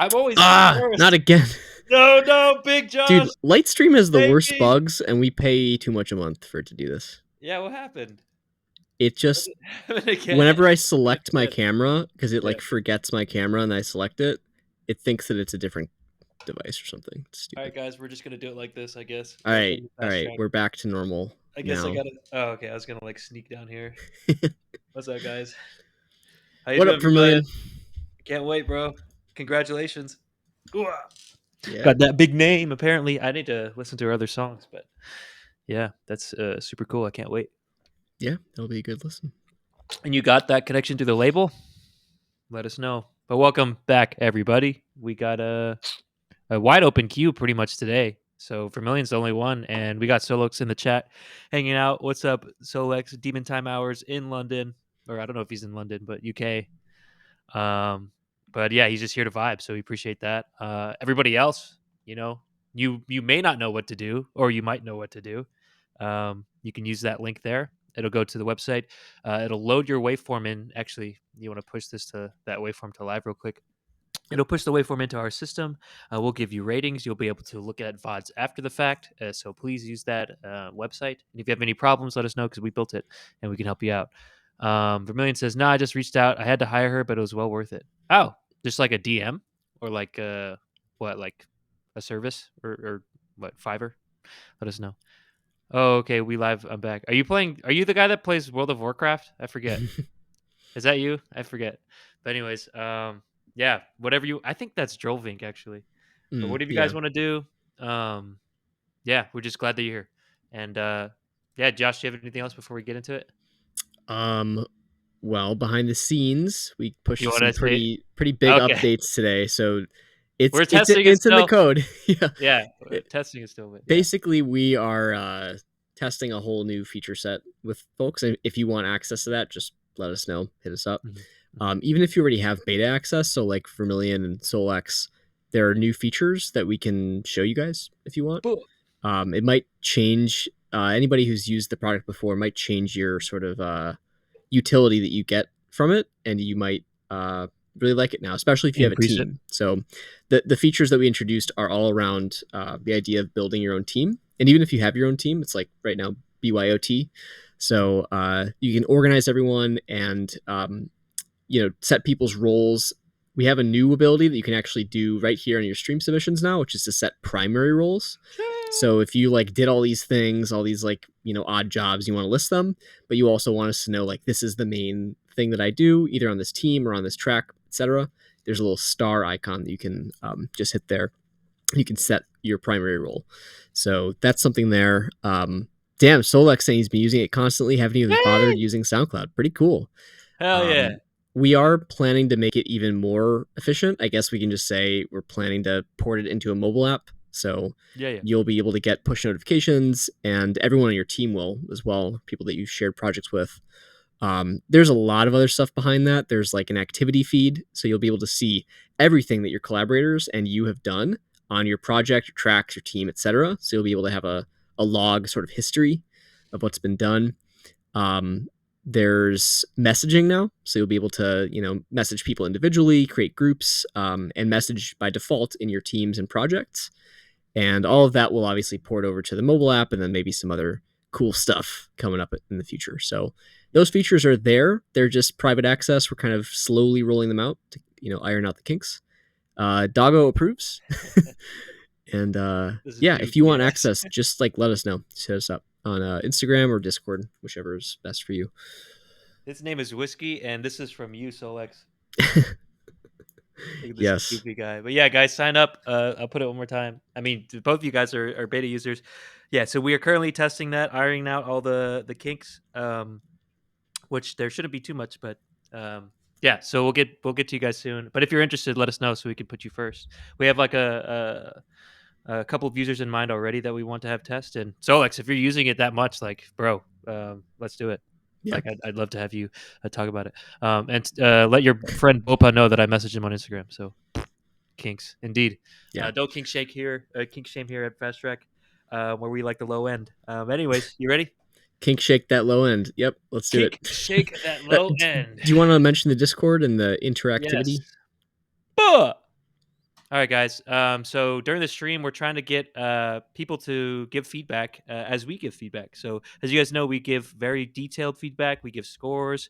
I'm always Not first. again. No, Big Dude, Josh. Lightstream has the Save worst me. bugs, and we pay too much a month for it to do this. Yeah, what happened? It What just did happen again? whenever I What select my again? camera, because it Yeah. like forgets my camera and I select it, it thinks that it's a different device or something. It's All stupid. right, guys, we're just gonna do it like this, I guess. All right, Welcome to all Fast right, Track. we're back to normal I guess I now. gotta. Oh, okay. I was gonna like sneak down here. What's up, guys? How you What doing, up, Vermillion? Vermillion? Can't wait, bro. Congratulations. Ooh, Yeah, got that big name. Apparently, I need to listen to her other songs, but yeah, that's super cool. I can't wait. yeah, that'll be a good listen. And you got that connection to the label? Let us know. But welcome back, everybody. We got a wide open queue pretty much today. So Vermillion's the only one, and we got Solex in the chat hanging out. What's up, Solex? Demon Time Hours in London, or I don't know if he's in London, but UK. But yeah, he's just here to vibe, so we appreciate that. Everybody else, you may not know what to do, or you might know what to do. You can use that link there. It'll go to the website. It'll load your waveform in. Actually, you want to push this to that waveform to live real quick. It'll push the waveform into our system. We'll give you ratings. You'll be able to look at VODs after the fact. So please use that website. And if you have any problems, let us know because we built it and we can help you out. Vermilion says, "No, I just reached out. I had to hire her, but it was well worth it." Oh, just like a DM or like like a service or what, Fiverr? Let us know. Oh, okay. We live. I'm back. Are you playing? Are you the guy that plays World of Warcraft? I forget. Is that you? I forget. But anyways, yeah, whatever you. I think that's Drolvink actually. But whatever you Yeah. guys want to do, yeah, we're just glad that you're here. And yeah, Josh, do you have anything else before we get into it? Um, well, behind the scenes, we You pushed want some to say? pretty big Okay, updates today, so it's we're it's testing it it's in the still. code. Yeah. Yeah, testing it still. But yeah, Basically, we are testing a whole new feature set with folks. And if you want access to that, just let us know. Hit us up. Even if you already have beta access, so like Vermilion and Solex, there are new features that we can show you guys if you want. Cool. It might change. Anybody who's used the product before might change your sort of utility that you get from it, and you might really like it now, especially if you have a Increase it. team. So the features that we introduced are all around the idea of building your own team. And even if you have your own team, it's like right now BYOT. So you can organize everyone and set people's roles. We have a new ability that you can actually do right here on your stream submissions now, which is to set primary roles. So if you like did all these things, all these like odd jobs, you want to list them, but you also want us to know like this is the main thing that I do either on this team or on this track, etc. There's a little star icon that you can just hit there. You can set your primary role. So that's something there. Damn, Solex saying he's been using it constantly, haven't even bothered using SoundCloud. Pretty cool. Hell yeah. We are planning to make it even more efficient. I guess we can just say we're planning to port it into a mobile app. So Yeah. you'll be able to get push notifications, and everyone on your team will as well, people that you've shared projects with. There's a lot of other stuff behind that. There's like an activity feed, so you'll be able to see everything that your collaborators and you have done on your project, your tracks, your team, etc. So you'll be able to have a log sort of history of what's been done. There's messaging now, so you'll be able to message people individually, create groups, and message by default in your teams and projects. And all of that will obviously port over to the mobile app, and then maybe some other cool stuff coming up in the future. So those features are there. They're just private access. We're kind of slowly rolling them out to iron out the kinks. Doggo approves. And yeah, if you want access, just like let us know. Just hit us up on Instagram or Discord, whichever is best for you. His name is Whiskey, and this is from you, Solex. Yes. Goofy guy. But yeah, guys, sign up. I'll put it one more time. I mean, both of you guys are beta users. Yeah, so we are currently testing that, ironing out all the kinks, which there shouldn't be too much, but yeah. So we'll get to you guys soon. But if you're interested, let us know so we can put you first. We have like a couple of users in mind already that we want to have test. And Solex, if you're using it that much, like, bro, let's do it. Yeah. Like, I'd love to have you talk about it. And let your friend Bopa know that I messaged him on Instagram. So, kinks, indeed. Yeah. Don't kink shake here. Kink shame here at FastTrack, where we like the low end. Anyways, you ready? Kink shake that low end. Yep, let's do it. Shake that low end. Do you want to mention the Discord and the interactivity? Yes. All right, guys. So during the stream, we're trying to get people to give feedback as we give feedback. So as you guys know, we give very detailed feedback. We give scores.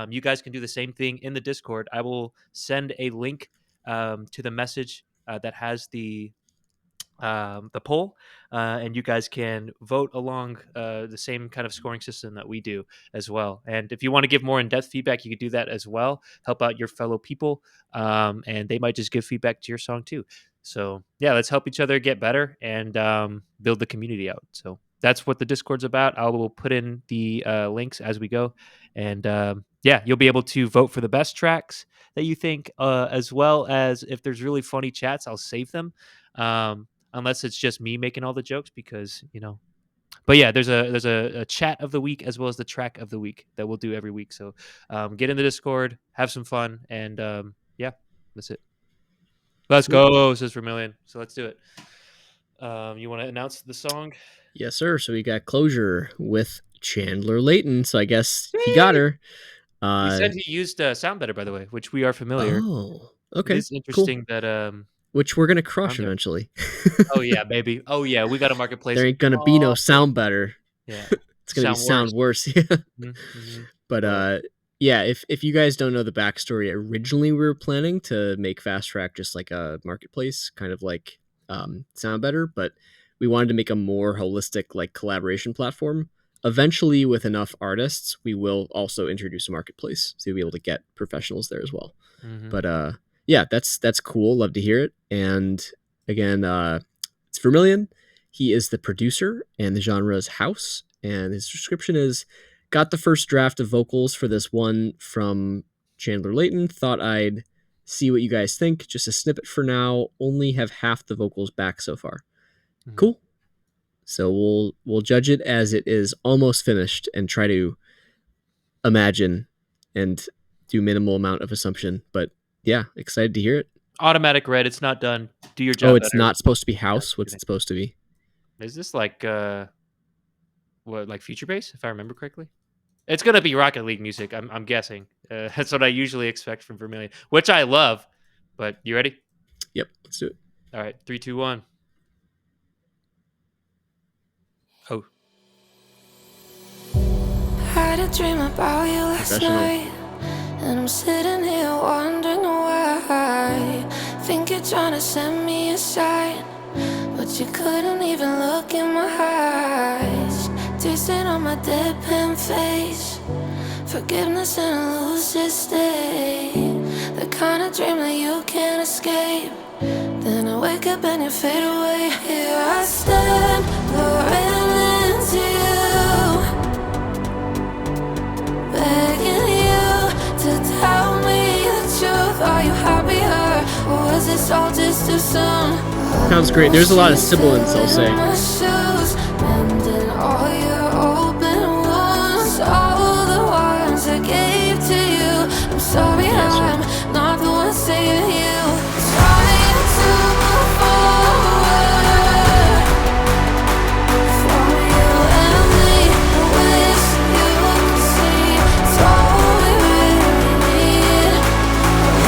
You guys can do the same thing in the Discord. I will send a link to the message that has the poll, and you guys can vote along the same kind of scoring system that we do as well. And if you want to give more in-depth feedback, you could do that as well. Help out your fellow people, and they might just give feedback to your song too. So yeah, let's help each other get better and build the community out. So that's what the Discord's about. I will put in the links as we go, and yeah, you'll be able to vote for the best tracks that you think, as well as if there's really funny chats, I'll save them. Unless it's just me making all the jokes because but yeah, there's a chat of the week as well as the track of the week that we'll do every week. So get in the Discord, have some fun, and yeah, that's it. Let's Cool. go, says Vermilion. So let's do it. You want to announce the song? Yes, sir. So we got Closure with Chandler Layton. So I guess he got her. He said he used Sound Better, by the way, which we are familiar. Oh, It okay, is cool. interesting that Which we're gonna crush Sound Better. eventually. Oh yeah, baby. Oh yeah, we got a marketplace. There ain't gonna be no Oh sound better. yeah, It's gonna be sound sound worse. worse. Yeah. Mm-hmm. But yeah, if you guys don't know the backstory, originally we were planning to make FastTrack just like a marketplace, kind of like Sound Better, but we wanted to make a more holistic like collaboration platform. Eventually, with enough artists, we will also introduce a marketplace, so you'll be able to get professionals there as well. Mm-hmm. But yeah, that's cool. Love to hear it. And again, it's Vermilion. He is the producer, and the genre is house. And his description is: got the first draft of vocals for this one from Chandler Layton. Thought I'd see what you guys think. Just a snippet for now. Only have half the vocals back so far. Mm-hmm. Cool. So we'll judge it as it is almost finished and try to imagine and do minimal amount of assumption. But yeah, excited to hear it. Automatic red. It's not done. Do your job. Oh, it's better. not supposed to be house. What's it supposed to be? Is this like what, like future bass, if I remember correctly? It's gonna be Rocket League music. I'm guessing. That's what I usually expect from Vermilion, which I love. But you ready? Yep, let's do it. All right, 3, 2, 1. Oh. Had a dream about you last night, and I'm sitting here wondering why. Think you're trying to send me a sign, but you couldn't even look in my eyes. Tasting on my deadpan face, forgiveness in a lucid state. The kind of dream that you can't escape. Then I wake up and you fade away. Here I stand, pouring into you, begging you to tell me the truth. Are you happier, or was this all just too soon? Sounds great. There's a lot of sibilance, I'll say. My shoes, mending all your open wounds, all the ones I gave to you. I'm sorry, I'm not the one saving you. Trying to move forward for you and me. I wish you could see it's all we really need.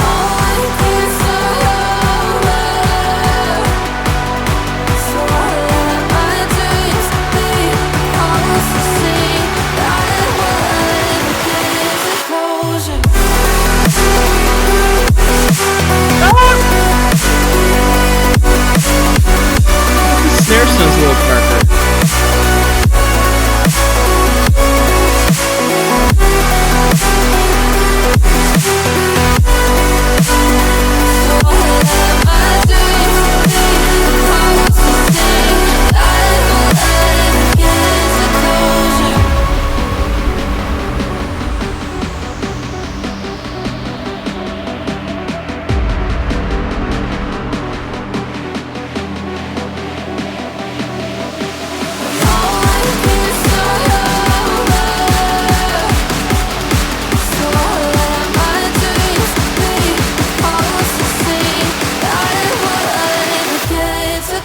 All I can surrender. So I let my dreams be almost the same. That will get to closure. The snare sounds a little darker.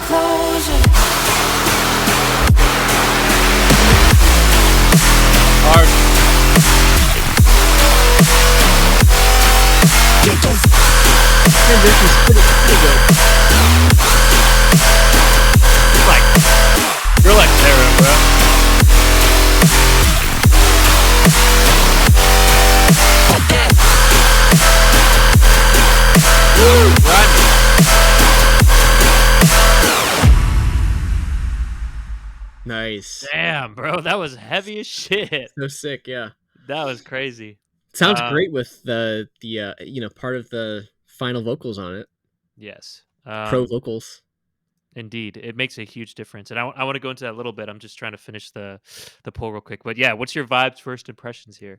Closure. Hard. Transition's pretty good. Nice. Damn, bro, that was heavy as shit. So sick. Yeah. That was crazy. Sounds great with the part of the final vocals on it. Yes. Pro vocals. Indeed, it makes a huge difference, and I want to go into that a little bit. I'm just trying to finish the poll real quick, but yeah, what's your vibes, first impressions here?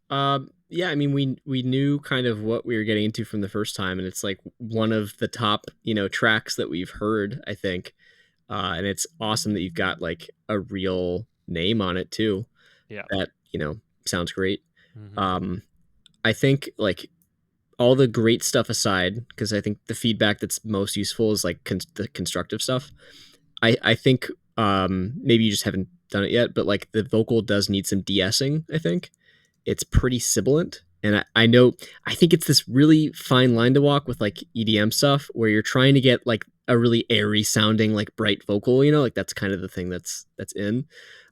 Yeah, I mean, we knew kind of what we were getting into from the first time, and it's like one of the top tracks that we've heard, I think. And it's awesome that you've got like a real name on it too. Yeah. That sounds great. Mm-hmm. I think like all the great stuff aside, because I think the feedback that's most useful is like the constructive stuff. I think maybe you just haven't done it yet, but like the vocal does need some de-essing. I think it's pretty sibilant, and I think it's this really fine line to walk with like EDM stuff where you're trying to get like a really airy sounding like bright vocal, like that's kind of the thing that's in,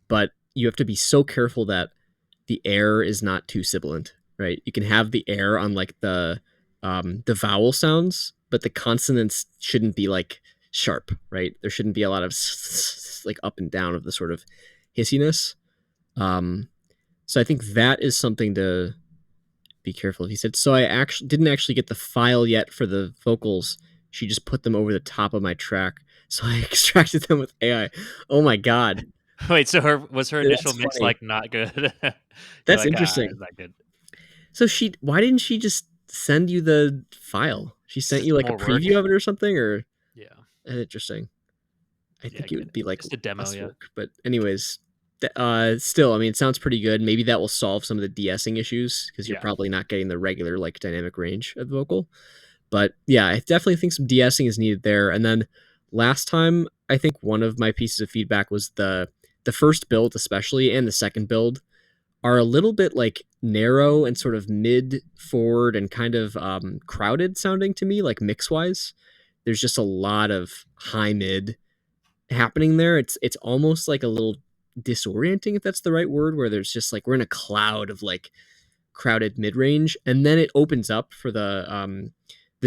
but you have to be so careful that the air is not too sibilant, right? You can have the air on like the vowel sounds, but the consonants shouldn't be like sharp, right? There shouldn't be a lot of like up and down of the sort of hissiness. So I think that is something to be careful of. He said, so I actually didn't actually get the file yet for the vocals. She just put them over the top of my track. So I extracted them with AI. Oh my God. Wait, so her initial That's mix funny. like not good? You're That's like, interesting. it's not good. So why didn't she just send you the file? She sent you like a More work. preview of it or something, or Yeah. Interesting. I think it would be like just a demo, less yeah. work. But anyways, still, I mean, it sounds pretty good. Maybe that will solve some of the de-essing issues because you're probably not getting the regular like dynamic range of the vocal. But yeah, I definitely think some de-essing is needed there. And then last time, I think one of my pieces of feedback was the first build, especially, and the second build are a little bit like narrow and sort of mid forward and kind of crowded sounding to me, like mix wise. There's just a lot of high mid happening there. It's almost like a little disorienting, if that's the right word, where there's just like we're in a cloud of like crowded mid range, and then it opens up for the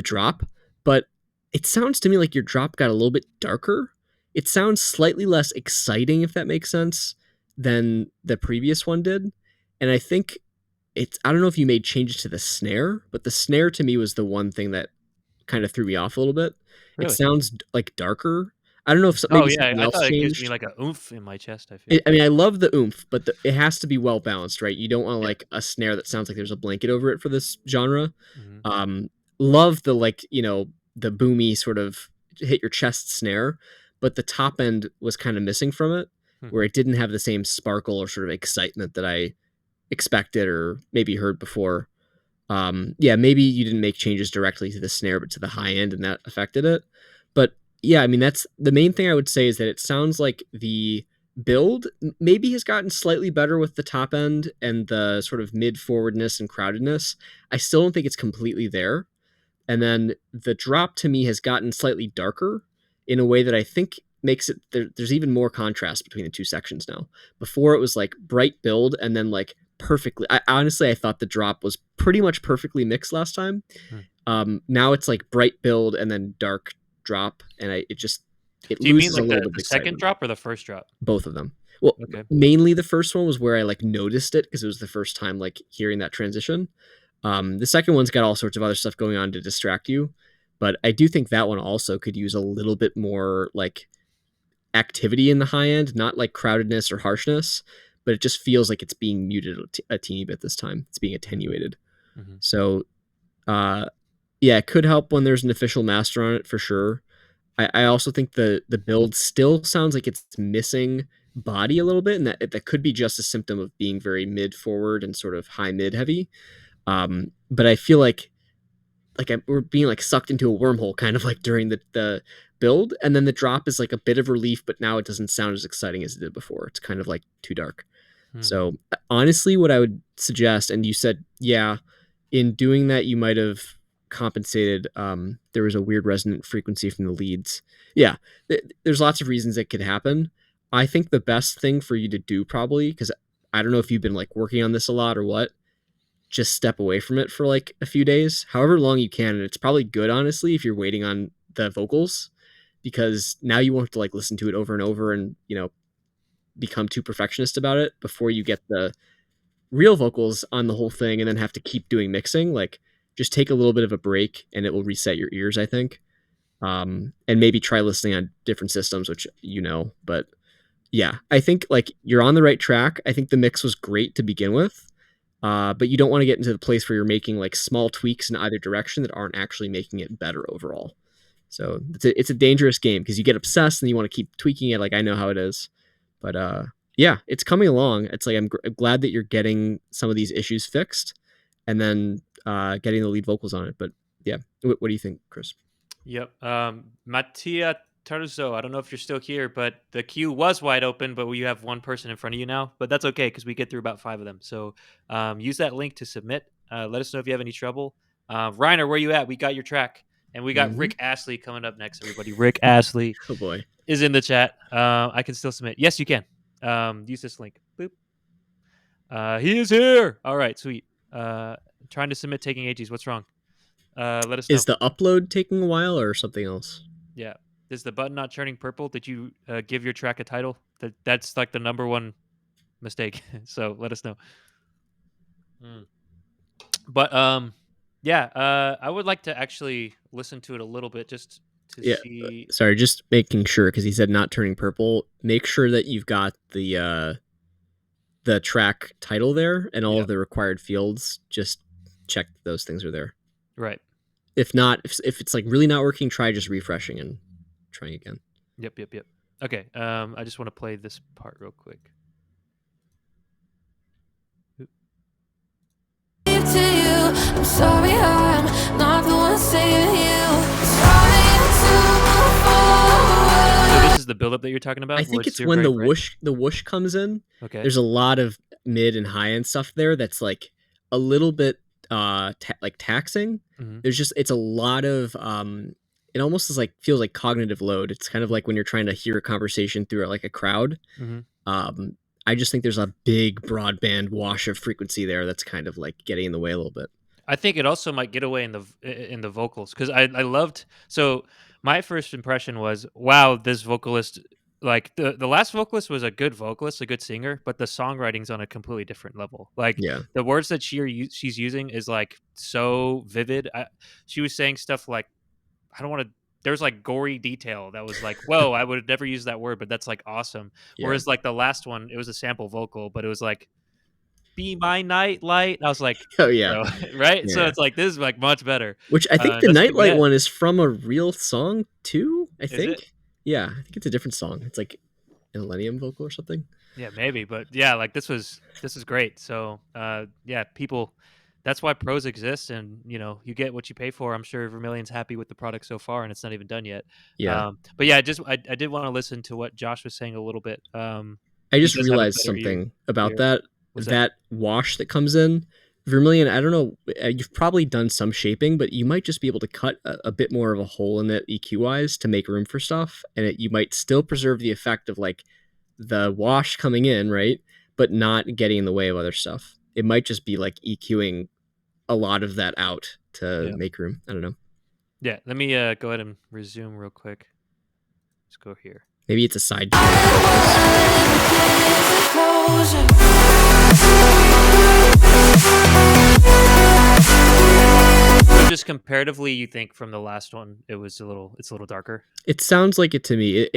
drop. But it sounds to me like your drop got a little bit darker. It sounds slightly less exciting, if that makes sense, than the previous one did. And I think I don't know if you made changes to the snare, but the snare to me was the one thing that kind of threw me off a little bit. Really? It sounds like darker. I don't know if maybe something I else thought it gives changed. me like a oomph in my chest. I feel. I mean, I love the oomph, but it has to be well balanced, right? You don't want like a snare that sounds like there's a blanket over it for this genre. Mm-hmm. Love the the boomy sort of hit your chest snare, but the top end was kind of missing from it, where it didn't have the same sparkle or sort of excitement that I expected or maybe heard before. Maybe you didn't make changes directly to the snare, but to the high end, and that affected it. But yeah, I mean, that's the main thing I would say is that it sounds like the build maybe has gotten slightly better with the top end and the sort of mid forwardness and crowdedness. I still don't think it's completely there. And then the drop to me has gotten slightly darker in a way that I think makes it there's even more contrast between the two sections now. Before it was like bright build and then like perfectly. I thought the drop was pretty much perfectly mixed last time. Now it's like bright build and then dark drop, and it Do you mean loses like a little bit the of second excitement. drop or the first drop? Both of them. Well, Okay. mainly the first one was where I like noticed it because it was the first time like hearing that transition. The second one's got all sorts of other stuff going on to distract you, but I do think that one also could use a little bit more like activity in the high end, not like crowdedness or harshness, but it just feels like it's being muted a teeny bit this time. It's being attenuated. Mm-hmm. So, it could help when there's an official master on it for sure. I also think the build still sounds like it's missing body a little bit, and that could be just a symptom of being very mid forward and sort of high mid heavy. But I feel like we're being like sucked into a wormhole kind of like during the build, and then the drop is like a bit of relief, but now it doesn't sound as exciting as it did before. It's kind of like too dark. So honestly, what I would suggest, and you said, in doing that, you might have compensated. There was a weird resonant frequency from the leads. There's lots of reasons it could happen. I think the best thing for you to do probably, because I don't know if you've been like working on this a lot or what, just step away from it for like a few days, however long you can. And it's probably good, honestly, if you're waiting on the vocals, because now you won't have to like listen to it over and over and become too perfectionist about it before you get the real vocals on the whole thing and then have to keep doing mixing. Like, just take a little bit of a break and it will reset your ears, I think. And maybe try listening on different systems, which but yeah, I think like you're on the right track. I think the mix was great to begin with. But you don't want to get into the place where you're making like small tweaks in either direction that aren't actually making it better overall. So it's a dangerous game because you get obsessed and you want to keep tweaking it. Like, I know how it is, but yeah, it's coming along. It's like I'm glad that you're getting some of these issues fixed, and then getting the lead vocals on it. But yeah, what do you think, Chris? Yep. Mattia Tarzo, I don't know if you're still here, but the queue was wide open, but you have one person in front of you now. But that's okay because we get through about 5 of them. So use that link to submit. Let us know if you have any trouble. Reiner, where you at? We got your track. And we got Rick Astley coming up next, everybody. Rick Astley Oh boy, is in the chat. I can still submit. Yes, you can. Use this link. Boop. He is here. All right, sweet. Trying to submit taking ages. What's wrong? Let us know. Is the upload taking a while or something else? Yeah. Is the button not turning purple? Did you give your track a title? That's like the number one mistake. So let us know. But yeah, I would like to actually listen to it a little bit just to see. Sorry, just making sure because he said not turning purple. Make sure that you've got the track title there and all of the required fields. Just check those things are there. Right. If not, if it's like really not working, try just refreshing and trying again. Yep. Okay. I just want to play this part real quick. I'm sorry, I'm not the one saving you. So this is the buildup that you're talking about? I think it's when the whoosh comes in. Okay. There's a lot of mid and high end stuff there that's like a little bit like taxing. Mm-hmm. It's a lot of it almost is like feels like cognitive load. It's kind of like when you're trying to hear a conversation through like a crowd. Mm-hmm. I just think there's a big broadband wash of frequency there that's kind of like getting in the way a little bit. I think it also might get away in the vocals because I loved. So my first impression was, wow, this vocalist, like the last vocalist was a good vocalist, a good singer, but the songwriting's on a completely different level. Like the words that she's using is like so vivid. She was saying stuff like, I don't want to. There's like gory detail that was like, whoa, I would have never used that word, but that's like awesome. Yeah. Whereas like the last one, it was a sample vocal, but it was like, be my nightlight. I was like, oh yeah, right. Yeah. So it's like this is like much better. Which I think the nightlight one is from a real song too. I think. Yeah, I think it's a different song. It's like a Millennium vocal or something. Yeah, maybe, but yeah, like this is great. So yeah, people. That's why pros exist, and you get what you pay for. I'm sure Vermilion's happy with the product so far, and it's not even done yet. Yeah. But yeah, I did want to listen to what Josh was saying a little bit. I just realized something about that. What's that wash that comes in. Vermilion, I don't know, you've probably done some shaping, but you might just be able to cut a bit more of a hole in it EQ-wise to make room for stuff, and you might still preserve the effect of like the wash coming in, right? But not getting in the way of other stuff. It might just be like EQing a lot of that out to make room. I don't know. Yeah, let me go ahead and resume real quick. Let's go here. Maybe it's a side. So just comparatively, you think from the last one, it's a little darker. It sounds like it to me.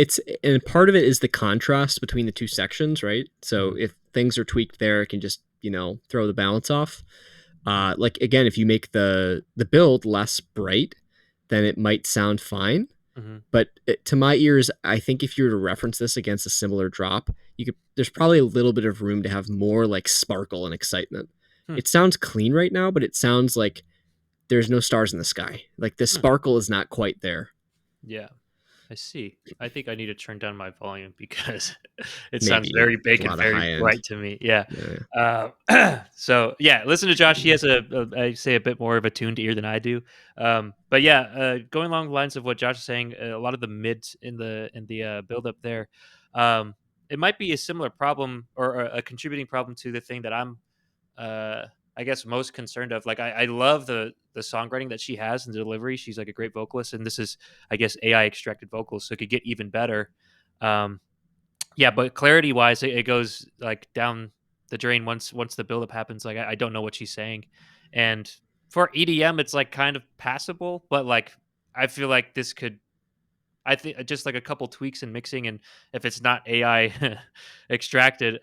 And part of it is the contrast between the two sections, right? So if things are tweaked there, it can just throw the balance off. Like again, if you make the build less bright, then it might sound fine. But to my ears, I think if you were to reference this against a similar drop, there's probably a little bit of room to have more like sparkle and excitement. It sounds clean right now, but it sounds like there's no stars in the sky. Like the sparkle is not quite there. Yeah, I see. I think I need to turn down my volume because it sounds very big and very bright to me. Yeah. So yeah, listen to Josh. He has I say a bit more of a tuned ear than I do. But yeah, going along the lines of what Josh is saying, a lot of the mids in the build up there, it might be a similar problem or a contributing problem to the thing that I'm, I guess, most concerned of. Like I love the songwriting that she has and the delivery. She's like a great vocalist, and this is, I guess, AI extracted vocals, so it could get even better. Yeah, but clarity wise, it goes like down the drain once the buildup happens. Like I don't know what she's saying, and for EDM, it's like kind of passable, but like I feel like this could. I think just like a couple tweaks and mixing, and if it's not AI extracted,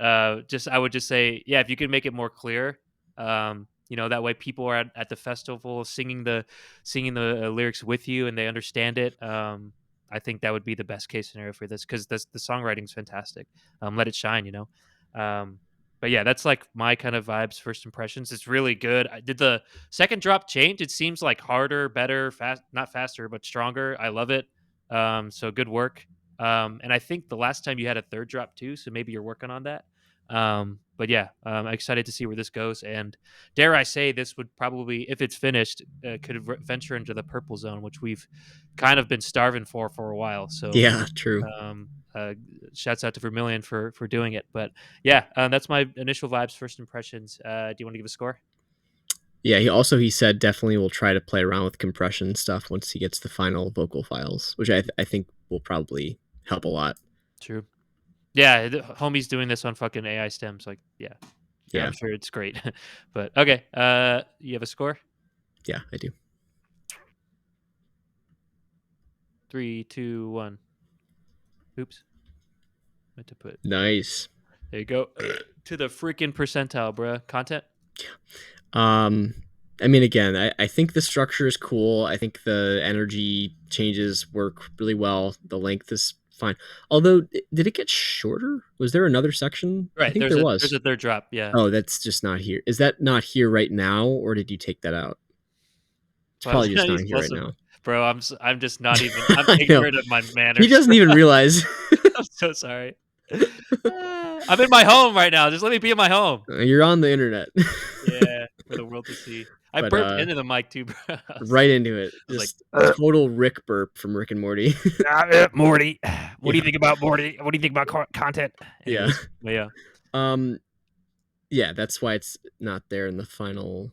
just I would just say, yeah, if you could make it more clear, that way people are at the festival singing the lyrics with you and they understand it. I think that would be the best case scenario for this because the songwriting's fantastic. Let it shine, but yeah, that's like my kind of vibes, first impressions. It's really good. Did the second drop change? It seems like harder, better, fast, not faster, but stronger. I love it. So good work. And I think the last time you had a third drop too, so maybe you're working on that. But yeah, I'm excited to see where this goes. And dare I say, this would probably, if it's finished, could venture into the purple zone, which we've kind of been starving for a while. So Yeah, true. um, uh, shouts out to Vermilion for doing it. But yeah, that's my initial vibes, first impressions. Do you want to give a score? Yeah, he said definitely will try to play around with compression stuff once he gets the final vocal files, which I think will probably help a lot. True. Yeah, the homie's doing this on fucking AI stems. Like, yeah, Yeah, I'm sure it's great. But okay, you have a score? yeah, I do. 3, 2, 1. Oops, meant to put. Nice. There you go. To the freaking percentile, bruh. Content. I mean, again, I think the structure is cool. I think the energy changes work really well. The length is fine. Although, did it get shorter? Was there another section? I Right. think There's there a was. third drop. Yeah. Oh, that's just not here. Is that not here right now, or did you take that out? It's Well, probably just not he's here right awesome. now. Bro, I'm just not even. I'm I know. ignorant of my manners. He doesn't even realize. I'm so sorry. I'm in my home right now. Just let me be in my home. You're on the internet. Yeah, for the world to see. I But, burped into the mic too, bro. right into it. I was Just like, total Rick burp from Rick and Morty. Morty. What do Yeah. you think about Morty? What do you think about content? Yeah. Anyways, but yeah. Yeah, that's why it's not there in the final.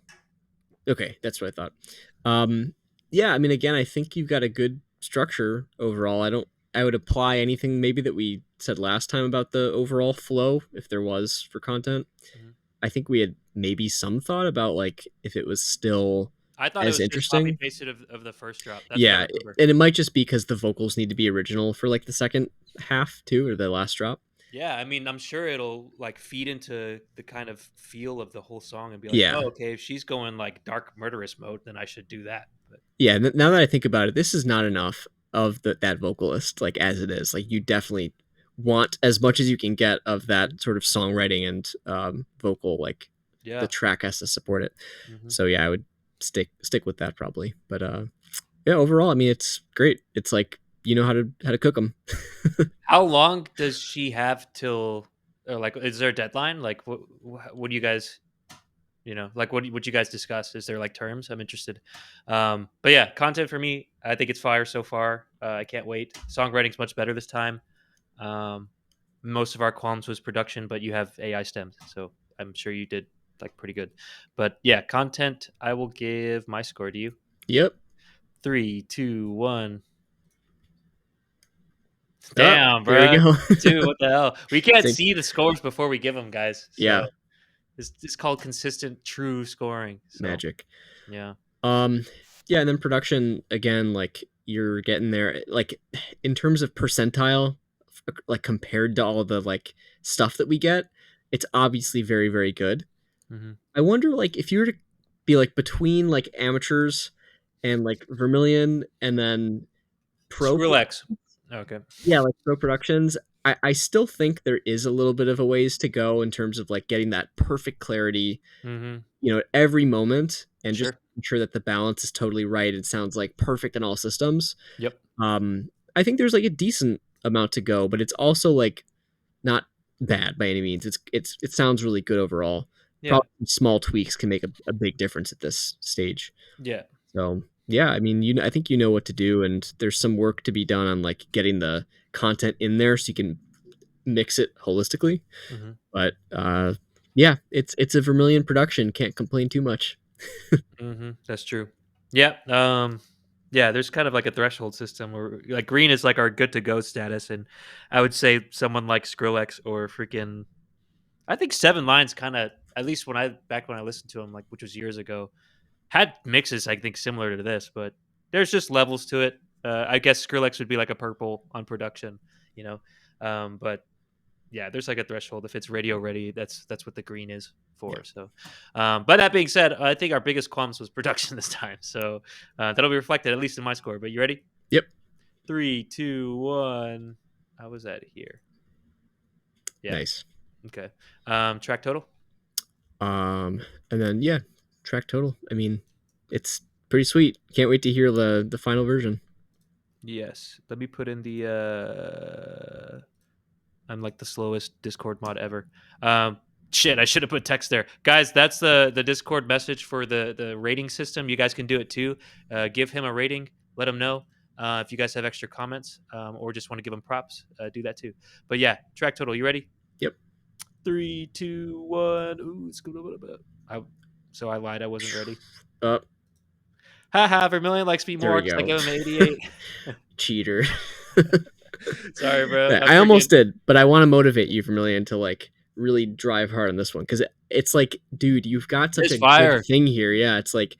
Okay, that's what I thought. Yeah, I mean, again, I think you've got a good structure overall. I would apply anything maybe that we said last time about the overall flow, if there was for content. Mhm. I think we had maybe some thought about like if it was still I thought it as was just copy interesting. pasted of the first drop. That's what I Yeah, remember. and it might just be because the vocals need to be original for like the second half too, or the last drop. Yeah, I mean, I'm sure it'll like feed into the kind of feel of the whole song and be like, Yeah. oh, okay, if she's going like dark murderous mode, then I should do that. But Yeah, now that I think about it, this is not enough of that vocalist like as it is. Like you definitely want as much as you can get of that sort of songwriting and vocal. Like yeah, the track has to support it. Mhm. So yeah, I would stick with that probably. But yeah, overall, I mean, it's great. It's like you know how to cook them. How long does she have till, or like, is there a deadline? Like, what do you guys, like, what you guys discuss? Is there like terms? I'm interested. But yeah, content for me, I think it's fire so far. I can't wait. Songwriting's much better this time. Most of our qualms was production, but you have AI stems, so I'm sure you did like pretty good. But yeah, content, I will give my score to you. Yep. 3, 2, 1. Damn, There you bro. go. Dude, what the hell? We can't Same. see the scores before we give them, guys. So Yeah, it's called consistent, true scoring. So, magic. yeah. Yeah, and then production again, like you're getting there. Like in terms of percentile, like compared to all the like stuff that we get, it's obviously very very good. Mhm. I wonder like if you were to be like between like amateurs and like Vermilion and then pro. Skrillex. Okay. Yeah, like pro productions. I still think there is a little bit of a ways to go in terms of like getting that perfect clarity, Mm-hmm. at every moment and just Sure. ensure that the balance is totally right. It sounds like perfect in all systems. Yep. I think there's like a decent amount to go, but it's also like not bad by any means. It sounds really good overall. Yeah. Probably some small tweaks can make a big difference at this stage. Yeah. So yeah, I mean, I think you know what to do, and there's some work to be done on like getting the content in there so you can mix it holistically. Mm-hmm. But yeah, it's a Vermilion production. Can't complain too much. Mm-hmm. That's true. Yeah. Yeah, there's kind of like a threshold system where like green is like our good to go status, and I would say someone like Skrillex or freaking I think Seven Lines kind of at least when I listened to him like which was years ago had mixes I think similar to this, but there's just levels to it. I guess Skrillex would be like a purple on production, you know, but yeah, there's like a threshold. If it's radio ready, that's what the green is for. Yeah. So, but that being said, I think our biggest qualms was production this time. So that'll be reflected at least in my score. But you ready? Yep. 3, 2, 1. How was that here? Yeah. Nice. Okay. Track total. And then yeah, track total. I mean, it's pretty sweet. Can't wait to hear the final version. Yes. Let me put in the. I'm like the slowest Discord mod ever. Shit, I should have put text there, guys. That's the Discord message for the rating system. You guys can do it too. Give him a rating. Let him know if you guys have extra comments or just want to give him props. Do that too. But yeah, track total. You ready? Yep. 3, 2, 1. Ooh, it's good. So I lied. I wasn't ready. Haha, Vermilion likes me more because I give him 88. Cheater. Sorry, bro. I almost did, but I want to motivate you, Vermilion, to like really drive hard on this one because it's like, dude, you've got such a good thing here. Yeah, it's like,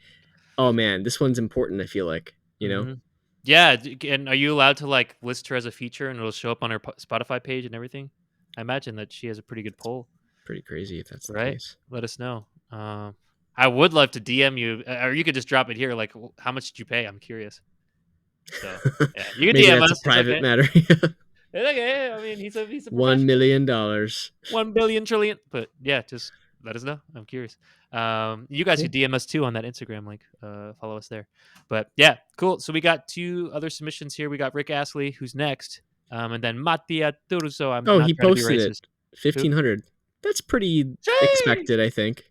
oh man, this one's important. I feel like, you know. Yeah, and are you allowed to like list her as a feature and it'll show up on her Spotify page and everything? I imagine that she has a pretty good poll. Pretty crazy if that's the right. case. Let us know. I would love to DM you, or you could just drop it here. Like, how much did you pay? I'm curious. So yeah, you can Maybe DM that's us. a private matter. It's okay. I mean, he's a $1 million. 1 billion trillion. But yeah, just let us know. I'm curious. You guys could DM us too on that Instagram link. Follow us there. But yeah, cool. So we got 2 other submissions here. We got Rick Astley, who's next, and then Mattia Turuso. He posted it. 1,500. That's pretty expected, I think.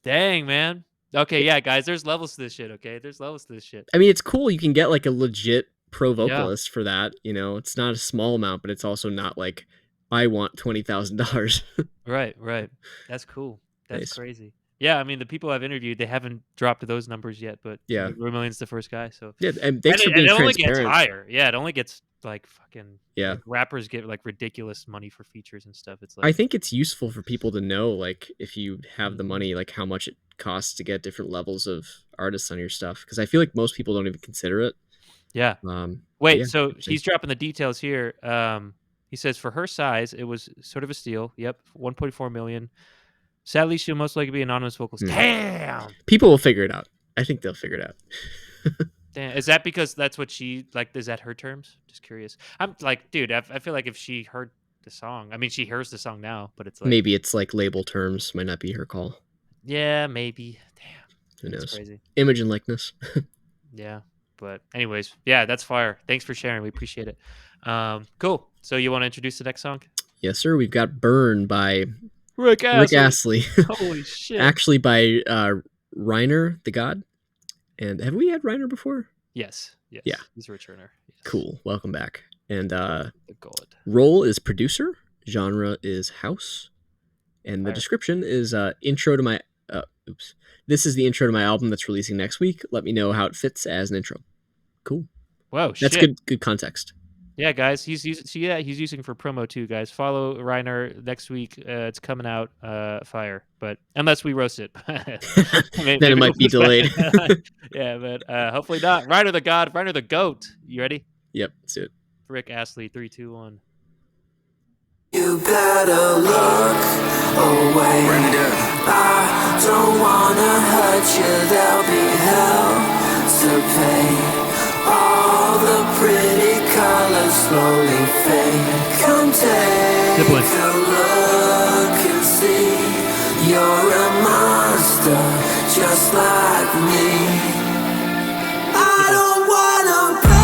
Dang, man. Okay, yeah, guys, there's levels to this shit, okay? There's levels to this shit. I mean, it's cool. You can get like a legit pro vocalist for that. You know, it's not a small amount, but it's also not like I want $20,000. Right. That's cool. That's crazy. Yeah, I mean, the people I've interviewed, they haven't dropped those numbers yet, but yeah, Vermilion's the first guy. So yeah, and thanks for being transparent. It only gets higher. Yeah, it only gets like fucking like rappers get like ridiculous money for features and stuff. It's like I think it's useful for people to know, like, if you have the money, like how much it costs to get different levels of artists on your stuff, because I feel like most people don't even consider it. Yeah. Wait, so he's dropping the details here. He says for her size, it was sort of a steal. Yep, 1.4 million. Sadly, she'll most likely be anonymous vocals. Damn. People will figure it out. I think they'll figure it out. Damn. Is that because that's what she like? Is that her terms? Just curious. I'm like, dude, I feel like if she heard the song, I mean, she hears the song now, but it's like maybe it's like label terms. Might not be her call. Yeah, maybe. Damn. Who knows? That's crazy. Image and likeness. Yeah. But anyways, yeah, that's fire. Thanks for sharing. We appreciate it. Cool. So you want to introduce the next song? Yes, sir. We've got Burn by Rick Astley. Holy shit. Actually by Reiner the God. And have we had Reiner before? Yes. Yeah. He's a returner. Yes. Cool. Welcome back. And the God. Role is producer. Genre is house. And the description is intro to my This is the intro to my album that's releasing next week. Let me know how it fits as an intro. Cool. Whoa, that's good context. Yeah, guys, he's using for promo too, guys. Follow Reiner next week. It's coming out fire, but unless we roast it, then it might be delayed. Yeah, but hopefully not. Reiner the God, Reiner the Goat. You ready? Yep, let's do it. Rick Astley, 3, 2, 1. You better look away. I don't wanna hurt you. There'll be hell to pay. All the pretty colors slowly fade. Come take a look and see. You're a monster just like me. I don't wanna burn.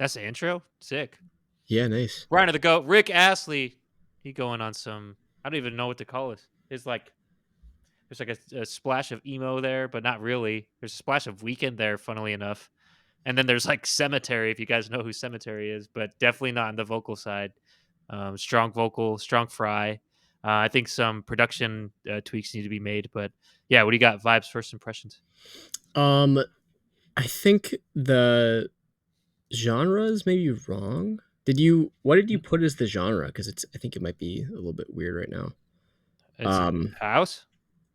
That's the intro. Sick. Yeah, nice. Ryan of the Goat, Rick Astley. He going on some. I don't even know what to call it. It's like there's like a splash of emo there, but not really. There's a splash of Weekend there, funnily enough. And then there's like Cemetery, if you guys know who Cemetery is, but definitely not on the vocal side. Strong vocal, strong fry. I think some production tweaks need to be made, but yeah, what do you got? Vibes, first impressions. I think the genre is maybe wrong. What did you put as the genre? Because I think it might be a little bit weird right now. It's house.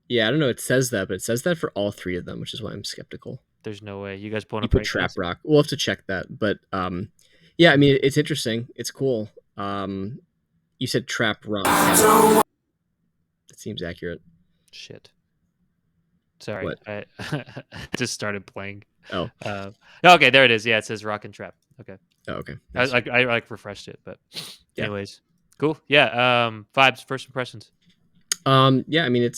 Yeah, I don't know. It says that, but it says that for all three of them, which is why I'm skeptical. There's no way you guys pulling You up put right trap guys? rock. We'll have to check that, but yeah, I mean, it's interesting. It's cool. You said trap rock. That seems accurate. Shit. Sorry, What? I just started playing. Oh, Okay, there it is. Yeah, it says rock and trap. Okay, oh, okay. Nice. I like refreshed it, but Yeah. anyways, cool. Yeah, vibes, first impressions. Yeah, I mean, it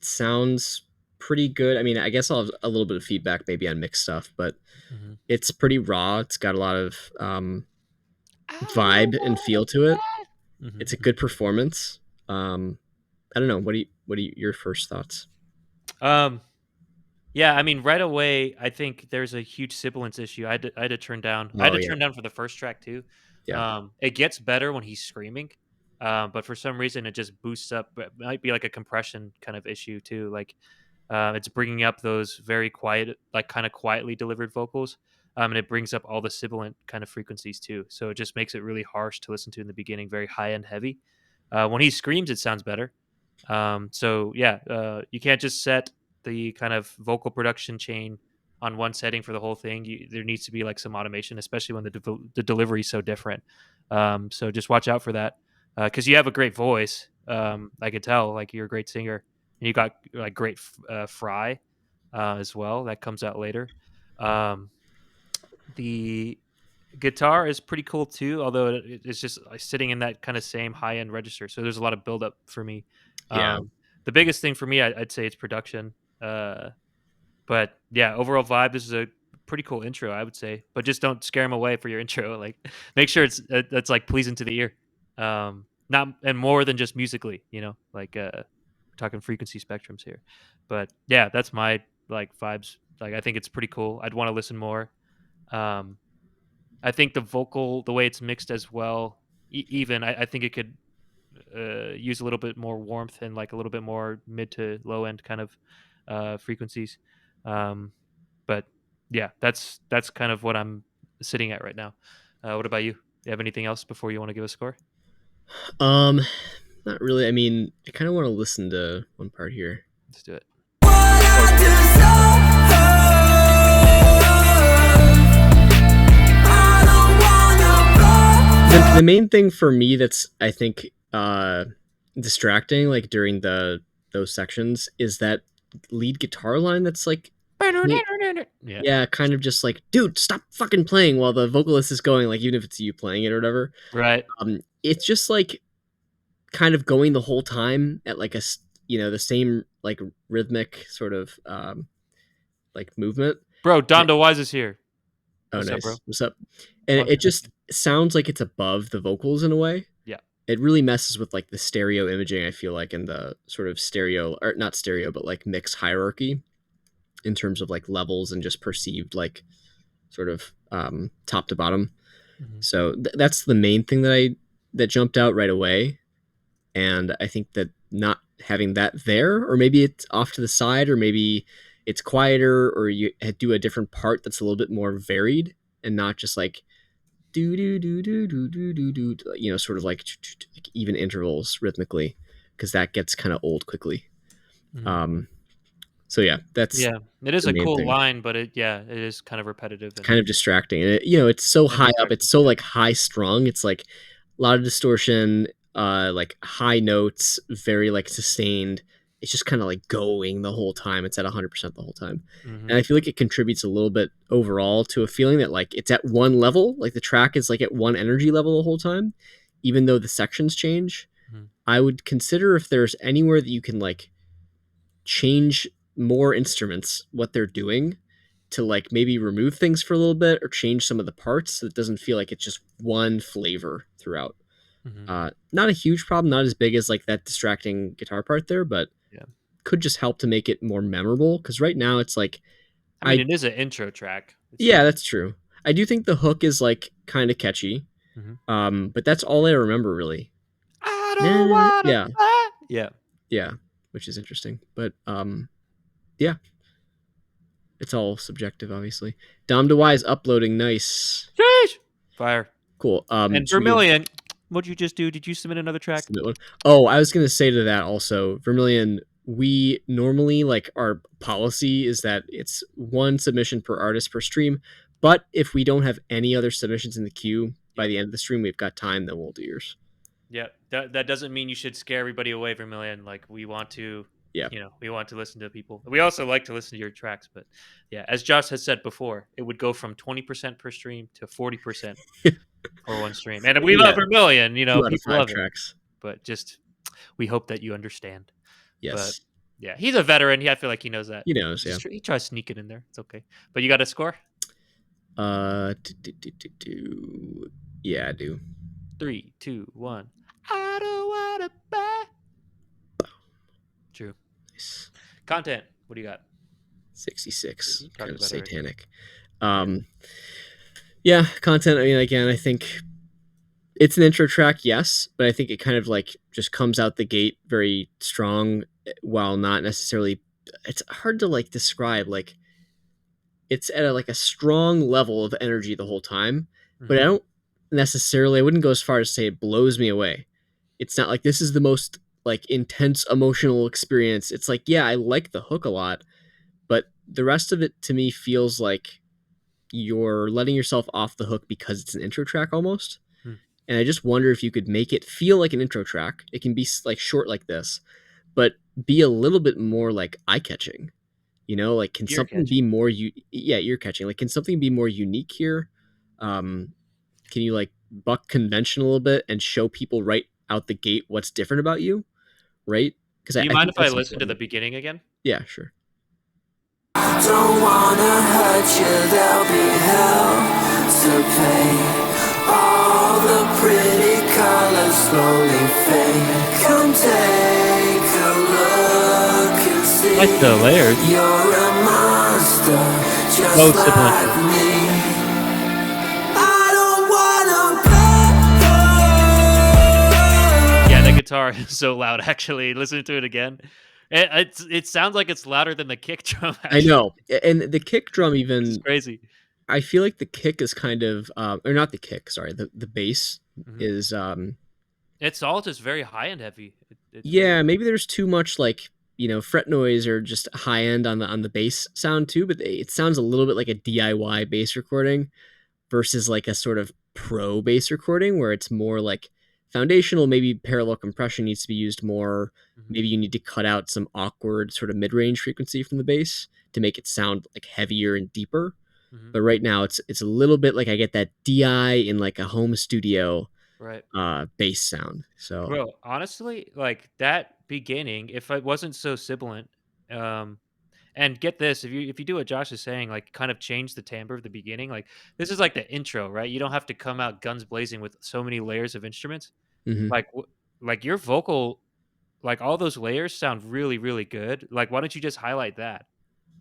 sounds pretty good. I mean, I guess I'll have a little bit of feedback maybe on mixed stuff, but it's pretty raw. It's got a lot of vibe and feel to it. It's a good performance. I don't know. What do you your first thoughts? Yeah, I mean, right away, I think there's a huge sibilance issue. I had to turn down. I had Oh to yeah, turn down for the first track too. yeah, It gets better when he's screaming, but for some reason, it just boosts up. It might be like a compression kind of issue too. Like, it's bringing up those very quiet, like kind of quietly delivered vocals, and it brings up all the sibilant kind of frequencies too. So it just makes it really harsh to listen to in the beginning, very high and heavy. When he screams, it sounds better. So yeah, you can't just set the kind of vocal production chain on one setting for the whole thing. There needs to be like some automation, especially when the delivery is so different. So just watch out for that because you have a great voice. I could tell like you're a great singer, and you got like great fry as well. That comes out later. Um, the guitar is pretty cool too, although it's just sitting in that kind of same high end register. So there's a lot of buildup for me. yeah. The biggest thing for me, I'd say, it's production. But yeah, overall vibe. This is a pretty cool intro, I would say. But just don't scare them away for your intro. Like, make sure it's like pleasing to the ear. Not and more than just musically. Like we're talking frequency spectrums here. But yeah, that's my like vibes. Like, I think it's pretty cool. I'd want to listen more. Um, I think the vocal, the way it's mixed as well, even I think it could use a little bit more warmth and like a little bit more mid to low end kind of frequencies. Um, but yeah, that's kind of what I'm sitting at right now. What about you? You have anything else before you want to give a score? Um, Not really. I mean, I kind of want to listen to one part here. Let's do it. The main thing for me that's I think distracting like during those sections is that lead guitar line that's like Yeah. yeah, kind of just like, dude, stop fucking playing while the vocalist is going, like even if it's you playing it or whatever. Right. It's just like kind of going the whole time at like the same like rhythmic sort of like movement. Bro, Donda Wise is here. Oh, What's nice. up, bro? What's up? And it just sounds like it's above the vocals in a way. Yeah. It really messes with like the stereo imaging, I feel like, in the sort of stereo, or not stereo, but like mix hierarchy in terms of like levels and just perceived like sort of top to bottom. Mm-hmm. So that's the main thing that jumped out right away. And I think that not having that there, or maybe it's off to the side, or maybe it's quieter, or you do a different part that's a little bit more varied and not just like do do do do do do do do, sort of like even intervals rhythmically, because that gets kind of old quickly. Mm-hmm. So yeah, that's it is the a main cool thing. line, but it is kind of repetitive and Kind of distracting. And it's so high up. distracting, It's so yeah. like high strung. It's like a lot of distortion, like high notes, very like sustained. It's just kind of like going the whole time. It's at 100% the whole time. Mm-hmm. And I feel like it contributes a little bit overall to a feeling that like it's at one level, like the track is like at one energy level the whole time, even though the sections change. Mm-hmm. I would consider if there's anywhere that you can like change more instruments, what they're doing, to like maybe remove things for a little bit or change some of the parts so it doesn't feel like it's just one flavor throughout. Not a huge problem, not as big as like that distracting guitar part there, but Yeah. could just help to make it more memorable. Because right now it's like, I mean, it is an intro track. yeah, that's true. I do think the hook is like kind of catchy, but that's all I remember really. I don't wanna Yeah, yeah, yeah, which is interesting, but yeah, it's all subjective, obviously. Dom DeWise uploading, nice, sheesh, fire. cool. And Should we give Vermilion, what'd you just do? Did you submit another track? submit one? Oh, I was gonna say to that also, Vermilion. We normally like our policy is that it's one submission per artist per stream, but if we don't have any other submissions in the queue by the end of the stream, we've got time, then we'll do yours. Yeah, that doesn't mean you should scare everybody away, Vermilion. Like we want to, Yeah, we want to listen to people. We also like to listen to your tracks, but yeah, as Josh has said before, it would go from 20% per stream to 40% for one stream. And we love Vermilion, 2 out of people 5 love it, tracks. but just we hope that you understand. But Yes, yeah, he's a veteran. Yeah, I feel like he knows that. he knows. Yeah. He tries to sneak it in there. It's okay. But you got a score? Yeah, I do. 3, 2, 1. I don't wanna buy. True. Nice. Content. What do you got? 66. You talked Kind of about it already. satanic. Yeah, content. I mean, again, I think it's an intro track, yes, but I think it kind of like just comes out the gate very strong while not necessarily. It's hard to like describe. Like it's at like a strong level of energy the whole time, but I don't necessarily. I wouldn't go as far as to say it blows me away. It's not like this is the most like intense emotional experience. It's like, yeah, I like the hook a lot, but the rest of it to me feels like you're letting yourself off the hook because it's an intro track almost. And I just wonder if you could make it feel like an intro track. It can be like short like this, but be a little bit more like eye catching. Like can something be more ear catching? Like can something be more unique here? Can you like buck convention a little bit and show people right out the gate what's different about you? Right? Because do you mind if I listen to the beginning again? Yeah, sure. Don't wanna hurt you, there'll be hell to pay. All the pretty colors slowly fade. Come take a look and see. Like the layers. You're a monster, just like me. I don't wanna Yeah, the guitar is so loud. Actually, listening to it again, it sounds like it's louder than the kick drum. Actually. I know, and the kick drum even it's crazy. I feel like the kick is kind of, or not the kick. Sorry, the bass is. It's all just very high and heavy. Yeah, maybe there's too much like fret noise or just high end on the bass sound too. But it sounds a little bit like a DIY bass recording versus like a sort of pro bass recording where it's more like foundational. Maybe parallel compression needs to be used more. Maybe you need to cut out some awkward sort of mid range frequency from the bass to make it sound like heavier and deeper. But right now it's a little bit like I get that DI in like a home studio bass sound. So bro, honestly, like that beginning, if it wasn't so sibilant, and get this, if you do what Josh is saying, like kind of change the timbre of the beginning, like this is like the intro, right? You don't have to come out guns blazing with so many layers of instruments. Like your vocal, like all those layers sound really, really good. Like why don't you just highlight that?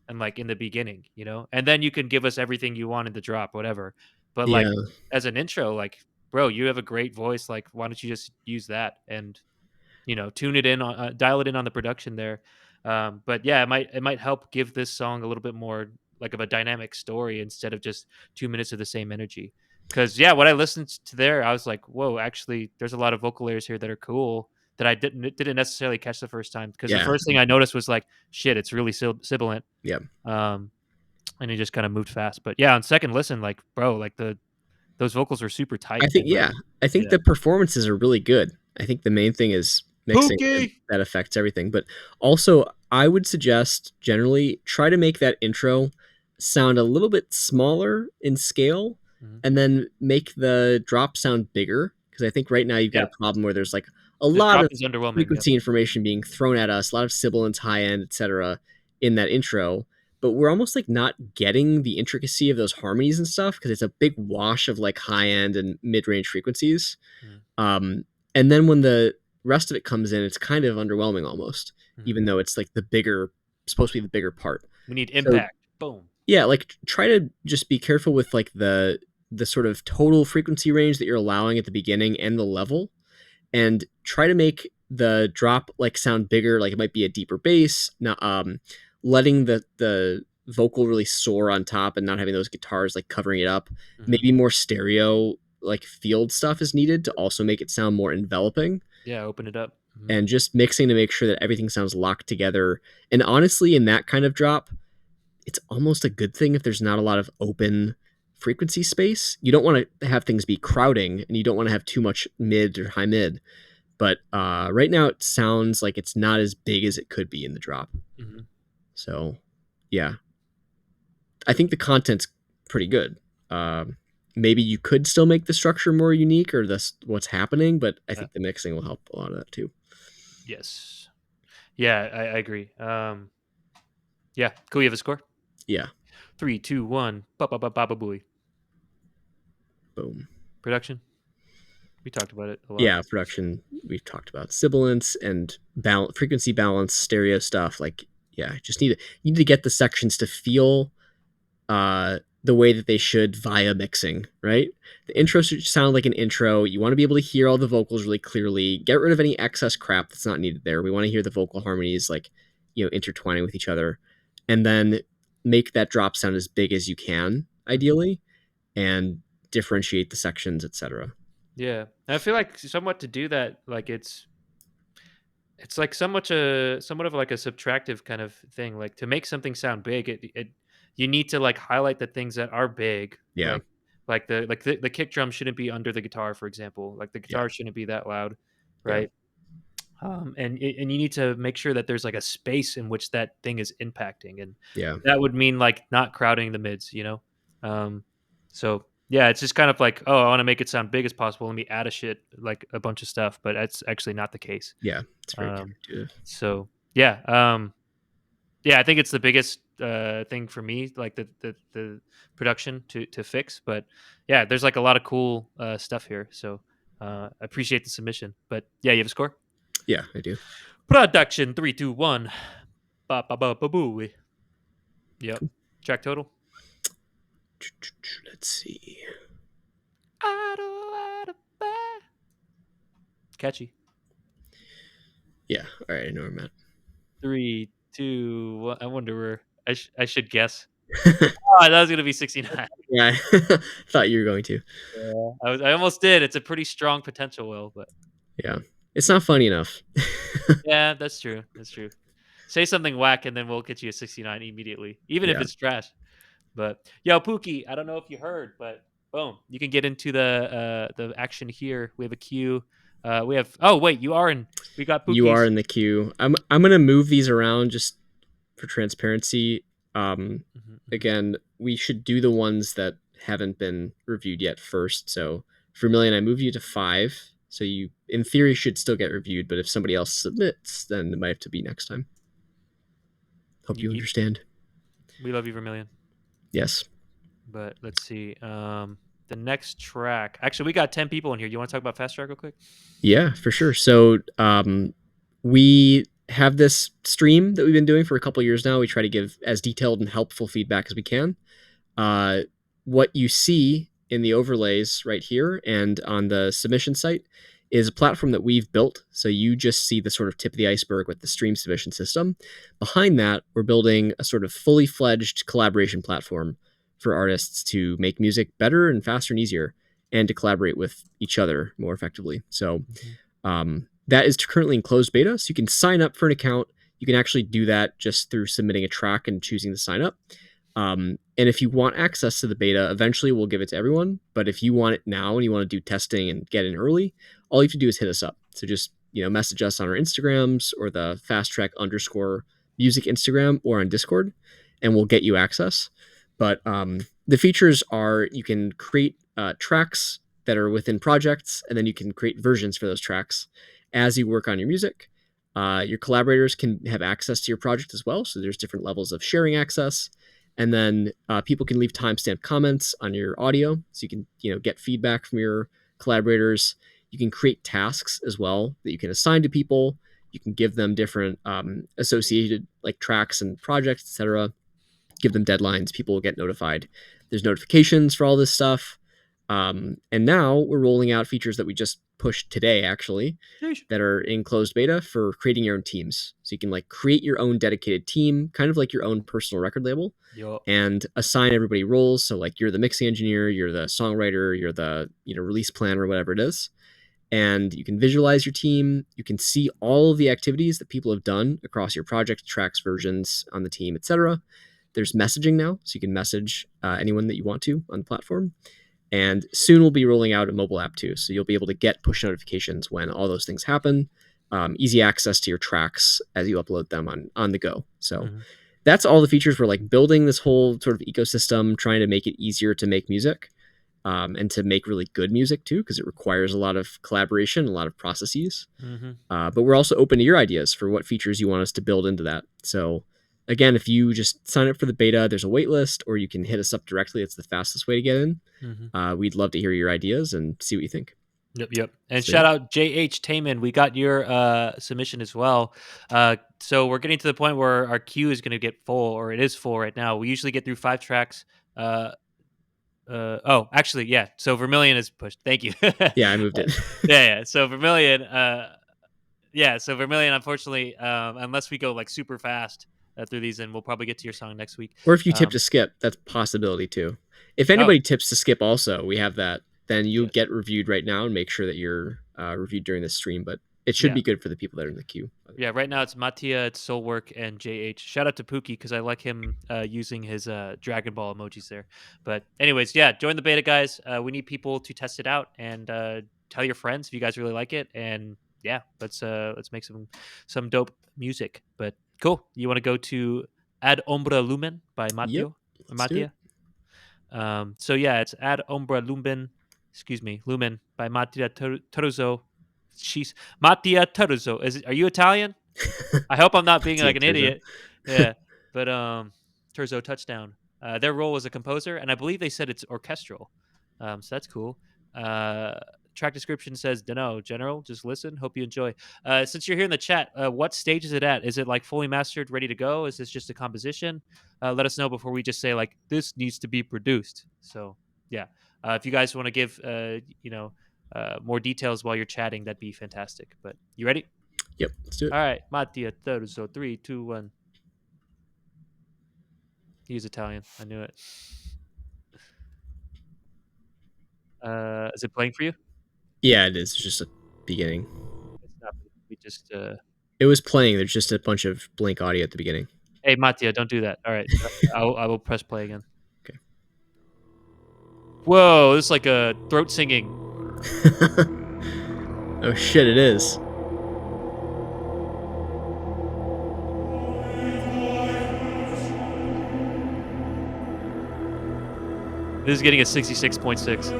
And like in the beginning, and then you can give us everything you want in the drop, whatever. But like as an intro, like, bro, you have a great voice. Like, why don't you just use that and tune it in, dial it in on the production there. But yeah, it might help give this song a little bit more like of a dynamic story instead of just 2 minutes of the same energy. Because yeah, when I listened to there, I was like, whoa, actually, there's a lot of vocal layers here that are cool that I didn't necessarily catch the first time. Because the first thing I noticed was like, shit, it's really sibilant. Yeah. And it just kind of moved fast. But yeah, on second listen, like, bro, like those vocals are super tight. I think the performances are really good. I think the main thing is mixing that affects everything. But also, I would suggest generally try to make that intro sound a little bit smaller in scale, and then make the drop sound bigger. Because I think right now you've got a problem where there's like a lot of frequency information being thrown at us, a lot of sibilance, high end, etc. in that intro. but we're almost like not getting the intricacy of those harmonies and stuff because it's a big wash of like high end and mid range frequencies. Mm-hmm. And then when the rest of it comes in, it's kind of underwhelming almost, even though it's like the bigger, supposed to be the bigger part. We need So impact. Boom. yeah, like try to just be careful with like the sort of total frequency range that you're allowing at the beginning and the level, and try to make the drop like sound bigger, like it might be a deeper bass, not letting the vocal really soar on top and not having those guitars like covering it up. Maybe more stereo like field stuff is needed to also make it sound more enveloping, Yeah, open it up. and just mixing to make sure that everything sounds locked together. And honestly, in that kind of drop, it's almost a good thing if there's not a lot of open frequency space. You don't want to have things be crowding, and you don't want to have too much mid or high mid. But right now, it sounds like it's not as big as it could be in the drop. Mm-hmm. So, yeah, I think the content's pretty good. Maybe you could still make the structure more unique or this what's happening, but I think the mixing will help a lot of that too. Yes. Yeah, I agree. Yeah, cool. You have a score? Yeah. 3, 2, 1. Ba-ba-ba-ba-ba booey. Boom. Production. We talked about it a lot. Yeah, production. We've talked about sibilance and frequency balance, stereo stuff. Like, yeah, just you need to get the sections to feel the way that they should via mixing, right? The intro should sound like an intro. You want to be able to hear all the vocals really clearly. Get rid of any excess crap that's not needed there. We want to hear the vocal harmonies like, intertwining with each other, and then make that drop sound as big as you can, ideally, and differentiate the sections, etc. Yeah, I feel like somewhat to do that, like it's like somewhat of like a subtractive kind of thing. Like to make something sound big, it you need to like highlight the things that are big. Yeah. Like the kick drum shouldn't be under the guitar, for example. Like the guitar shouldn't be that loud, right? And you need to make sure that there's like a space in which that thing is impacting, and that would mean like not crowding the mids, So yeah, it's just kind of like, oh, I want to make it sound big as possible. Let me add like a bunch of stuff, but that's actually not the case. Yeah, it's very counterintuitive. So yeah, yeah, I think it's the biggest thing for me, like the production to fix. But yeah, there's like a lot of cool stuff here. So I appreciate the submission. But yeah, you have a score? Yeah, I do. Production 3, 2, 1. Ba ba ba ba boo. Yep. Cool. Track total. Let's see. Catchy. Yeah. All right. I know where I'm at. 3, 2, 1. I wonder where I should guess. That was gonna be 69. Yeah, I thought you were going to. Yeah, I almost did. It's a pretty strong potential, Will, but yeah, it's not funny enough. Yeah, that's true. That's true. Say something whack, and then we'll get you a 69 immediately, even if it's trash. But yo, Pookie, I don't know if you heard, but boom, you can get into the action here. We have a queue. We have. Oh wait, you are in. We got Pookies. You are in the queue. I'm gonna move these around just for transparency. Again, we should do the ones that haven't been reviewed yet first. So for Million, I move you to 5. So you, in theory, should still get reviewed. But if somebody else submits, then it might have to be next time. Hope you understand. We love you, Vermilion. Yes. But let's see. The next track. Actually, we got 10 people in here. You want to talk about FastTrack real quick? Yeah, for sure. So we have this stream that we've been doing for a couple of years now. We try to give as detailed and helpful feedback as we can. What you see in the overlays right here and on the submission site is a platform that we've built. So you just see the sort of tip of the iceberg with the stream submission system. Behind that, we're building a sort of fully fledged collaboration platform for artists to make music better and faster and easier, and to collaborate with each other more effectively. So that is currently in closed beta. So you can sign up for an account. You can actually do that just through submitting a track and choosing to sign up. And if you want access to the beta, eventually we'll give it to everyone. But if you want it now and you want to do testing and get in early, all you have to do is hit us up. So just, message us on our Instagrams or the FastTrack_music Instagram or on Discord, and we'll get you access. But the features are you can create tracks that are within projects, and then you can create versions for those tracks as you work on your music. Your collaborators can have access to your project as well. So there's different levels of sharing access. And then people can leave timestamp comments on your audio, so you can get feedback from your collaborators. You can create tasks as well that you can assign to people. You can give them different associated like tracks and projects, etc. Give them deadlines. People will get notified. There's notifications for all this stuff. And now we're rolling out features that we just pushed today, actually, that are in closed beta for creating your own teams. So you can like create your own dedicated team, kind of like your own personal record label, and assign everybody roles. So like you're the mixing engineer, you're the songwriter, you're the release planner, whatever it is. And you can visualize your team. You can see all of the activities that people have done across your project, tracks, versions on the team, etc. There's messaging now, so you can message anyone that you want to on the platform. And soon we'll be rolling out a mobile app too, so you'll be able to get push notifications when all those things happen. Easy access to your tracks as you upload them on the go. So that's all the features. We're like building this whole sort of ecosystem, trying to make it easier to make music. And to make really good music too, because it requires a lot of collaboration, a lot of processes. But we're also open to your ideas for what features you want us to build into that. So again, if you just sign up for the beta, there's a wait list, or you can hit us up directly. It's the fastest way to get in. We'd love to hear your ideas and see what you think. Yep. And shout out JH Taman. We got your submission as well. So we're getting to the point where our queue is going to get full, or it is full right now. We usually get through 5 tracks. Actually, yeah. So Vermilion is pushed. Thank you. Yeah, I moved it. Yeah. So Vermilion, So Vermilion, unfortunately, unless we go like super fast through these, and we'll probably get to your song next week. Or if you tip to skip, that's a possibility too. If anybody tips to skip, also we have that. Then you get reviewed right now, and make sure that you're reviewed during the stream. But it should be good for the people that are in the queue. Yeah, right now it's Mattia, it's Soulwork, and JH. Shout out to Pookie, because I like him using his Dragon Ball emojis there. But anyways, join the beta, guys. We need people to test it out, and tell your friends if you guys really like it. And let's make some dope music. But cool. You want to go to Ad Ombra Lumen by Mattia? It's Ad Ombra Lumen. Lumen by Mattia Terzo. Mattia Terzo. Are you Italian? I hope I'm not being like an idiot. Yeah, but Terzo touchdown. Their role as a composer, and I believe they said it's orchestral. So that's cool. Track description says, "Dunno, general. Just listen. Hope you enjoy." Since you're here in the chat, what stage is it at? Is it like fully mastered, ready to go? Is this just a composition? Let us know before we just say like this needs to be produced. So yeah, if you guys want to give more details while you're chatting, that'd be fantastic. But you ready? Yep, let's do it. All right, Mattia Terzo, 3, 2, 1. He's Italian. I knew it. Is it playing for you? Yeah, it is. It's just a beginning. It's not. We just. It was playing. There's just a bunch of blank audio at the beginning. Hey, Mattia, don't do that. All right, I will press play again. Okay. Whoa, this is like a throat singing. Oh shit! It is. This is getting a 66.6.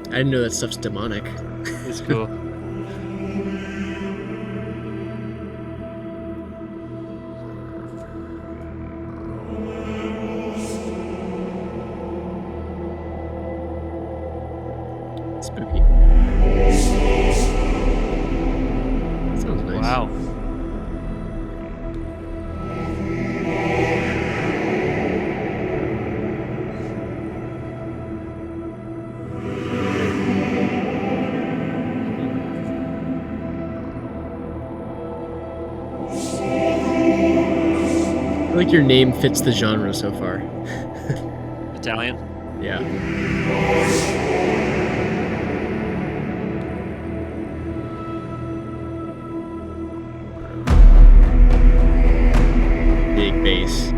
I didn't know that stuff's demonic. It's cool. Spooky. Sounds nice. Wow. I feel like your name fits the genre so far. Italian? Yeah. Big bass.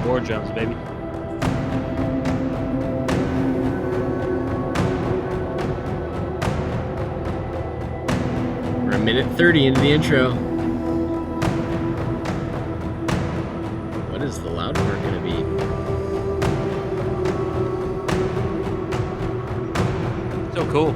War drums, baby. We're a minute 30 into the intro. What is the loud part going to be? So cool.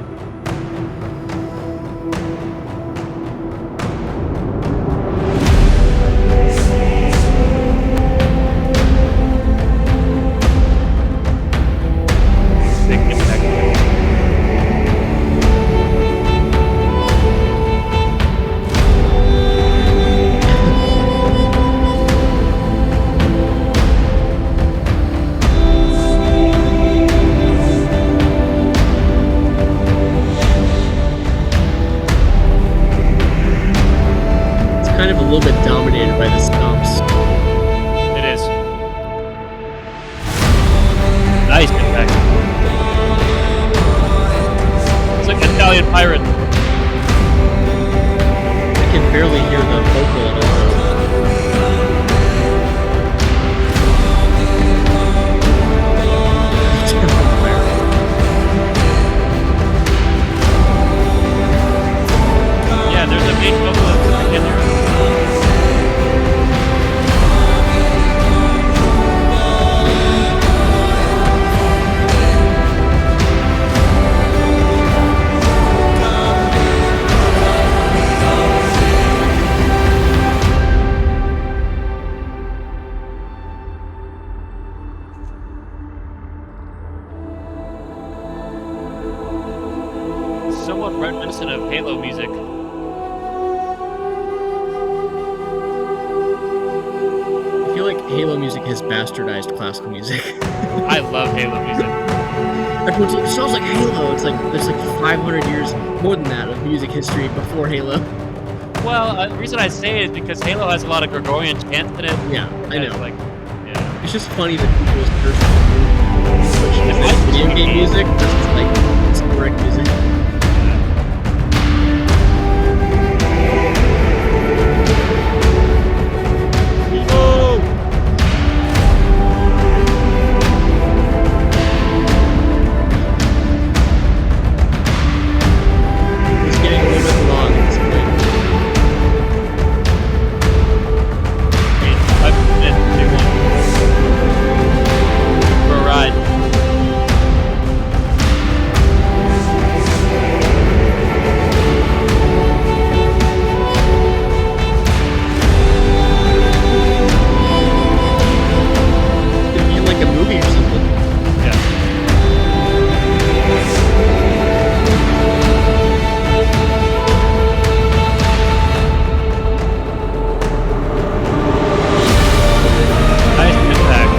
little bit dominated by the stomps. It is. Nice impact. It's like Italian pirate. I can barely hear the vocal at all. Yeah, there's a main vocalist in there. Somewhat reminiscent of Halo music. I feel like Halo music has bastardized classical music. I love Halo music. Everyone's like, it sounds like Halo. It's like there's like 500 years more than that of music history before Halo. Well, the reason I say it is because Halo has a lot of Gregorian chants in it. Yeah, I know. Like, yeah. It's just funny that people's switch video game music versus like historic music. It's getting a little bit long at this point. I mean, 5 minutes, 2-1. For a ride. It'd be like a movie or something. Yeah. Nice impact.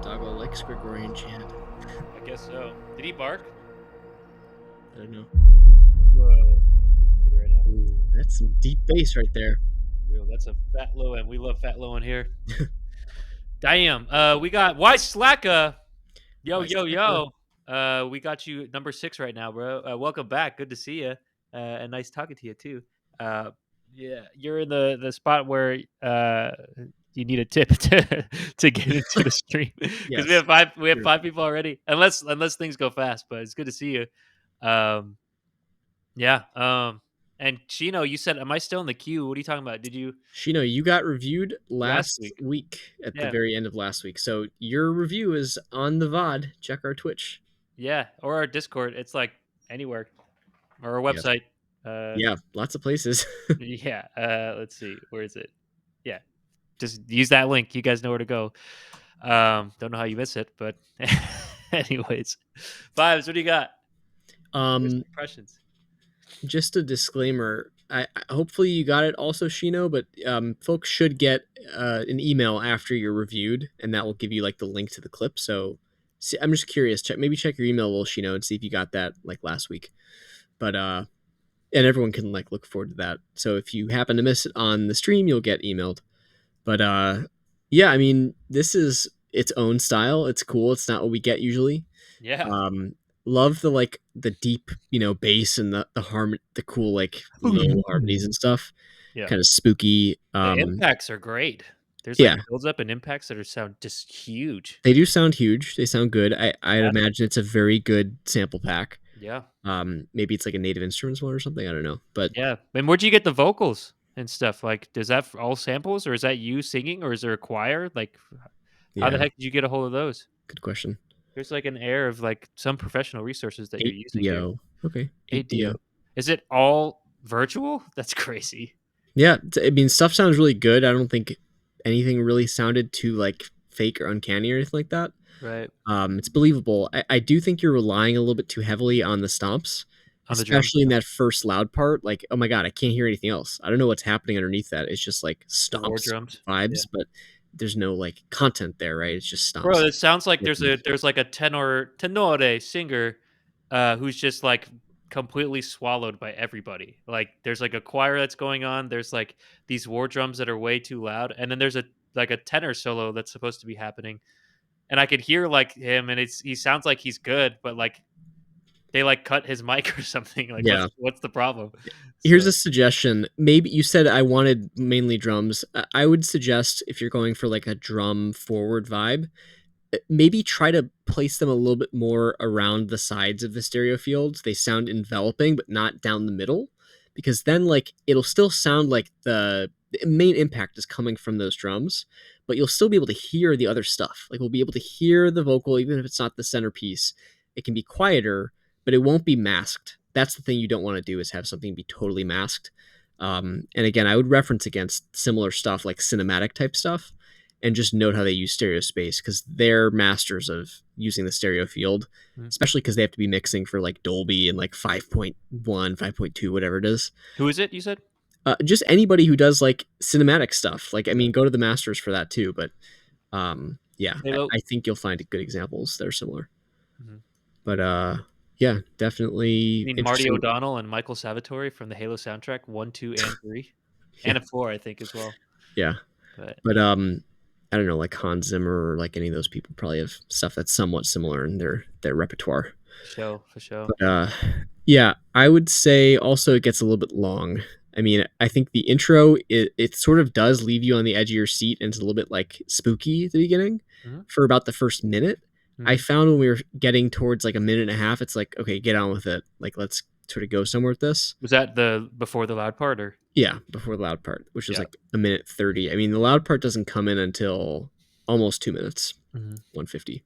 Doggo likes Gregorian chant. I guess so. Did he bark? I don't know. Whoa. Right now. Ooh, that's some deep bass right there. Real, that's a fat low end. We love fat low end here. Damn. We got Why Slacka. Yo, Why yo, Slacka? yo. We got you number 6 right now, bro. Welcome back. Good to see you. And nice talking to you too. Yeah, you're in the spot where you need a tip to get into the stream because Yes, we have true. 5 people already. Unless things go fast, but it's good to see you. Yeah. And Chino, you said, am I still in the queue? What are you talking about? Did you Shino, you got reviewed last last week? week at the Yeah. very end of last week. So your review is on the VOD. Check our Twitch. Yeah, or our Discord. It's like anywhere, or our Yes. website. Yeah, lots of places. Yeah. Let's see. Where is it? Yeah. Just use that link. You guys know where to go. Don't know how you miss it, but anyways. Vibes, what do you got? First impressions. Just a disclaimer. Hopefully you got it also, Shino, but folks should get an email after you're reviewed, and that will give you like the link to the clip. So I'm just curious. Maybe check your email, little Shino, and see if you got that like last week. But and everyone can like look forward to that. So if you happen to miss it on the stream, you'll get emailed. But yeah, I mean, this is its own style. It's cool. It's not what we get usually. Yeah. Love the like the deep, bass and the cool like low harmonies and stuff. Yeah. Kind of spooky. The impacts are great. There's Yeah. like builds up and impacts that sound just huge. They do sound huge. They sound good. I'd imagine it's a very good sample pack. Yeah. Maybe it's like a native instruments one or something. I don't know. But yeah. And where'd you get the vocals? and stuff. Like, does that all samples, or is that you singing, or is there a choir? Like, how the Yeah, heck did you get a hold of those? good question. There's like an air of like some professional resources that you're using here. 8DO. Okay, 8DO. 8DO. Is it all virtual? That's crazy. Yeah, I mean, stuff sounds really good. I don't think anything really sounded too like fake or uncanny or anything like that. Right. It's believable. I do think you're relying a little bit too heavily on the stomps, On the drums. especially in that first loud part. Like, oh my god, I can't hear anything else. I don't know what's happening underneath that. It's just like The war stomps drums. Yeah. vibes, but there's no like content there, right? It's just Bro, stomps. it sounds like there's like a tenore singer who's just like completely swallowed by everybody. Like there's like a choir that's going on, there's like these war drums that are way too loud, and then there's a like a tenor solo that's supposed to be happening. And I could hear like him and he sounds like he's good, but like they like cut his mic or something. Like Yeah. what's the problem? Here's So a suggestion. Maybe you said I wanted mainly drums. I would suggest if you're going for like a drum forward vibe, maybe try to place them a little bit more around the sides of the stereo fields. They sound enveloping, but not down the middle, because then like it'll still sound like the main impact is coming from those drums, but you'll still be able to hear the other stuff. Like we'll be able to hear the vocal, even if it's not the centerpiece. It can be quieter, but it won't be masked. That's the thing you don't want to do is have something be totally masked. And again, I would reference against similar stuff like cinematic type stuff and just note how they use stereo space because they're masters of using the stereo field, especially because they have to be mixing for like Dolby and like 5.1, 5.2, whatever it is. who is it you said? Just anybody who does like cinematic stuff. Like, I mean, go to the masters for that too. But yeah, I think you'll find good examples that are similar. Mhm. But yeah, definitely. You mean Marty O'Donnell and Michael Salvatore from the Halo soundtrack 1, 2, and 3, and a 4, I think, as well. Yeah, but I don't know, like Hans Zimmer or like any of those people probably have stuff that's somewhat similar in their repertoire. For sure. But yeah, I would say also it gets a little bit long. I mean, I think the intro it sort of does leave you on the edge of your seat and it's a little bit like spooky at the beginning for about the first minute. I found when we were getting towards like a minute and a half, it's like, okay, get on with it. Like, let's sort of go somewhere with this. Was that the before the loud part or? Yeah, before the loud part, which is like a minute 30. I mean, the loud part doesn't come in until almost 2 minutes, 150.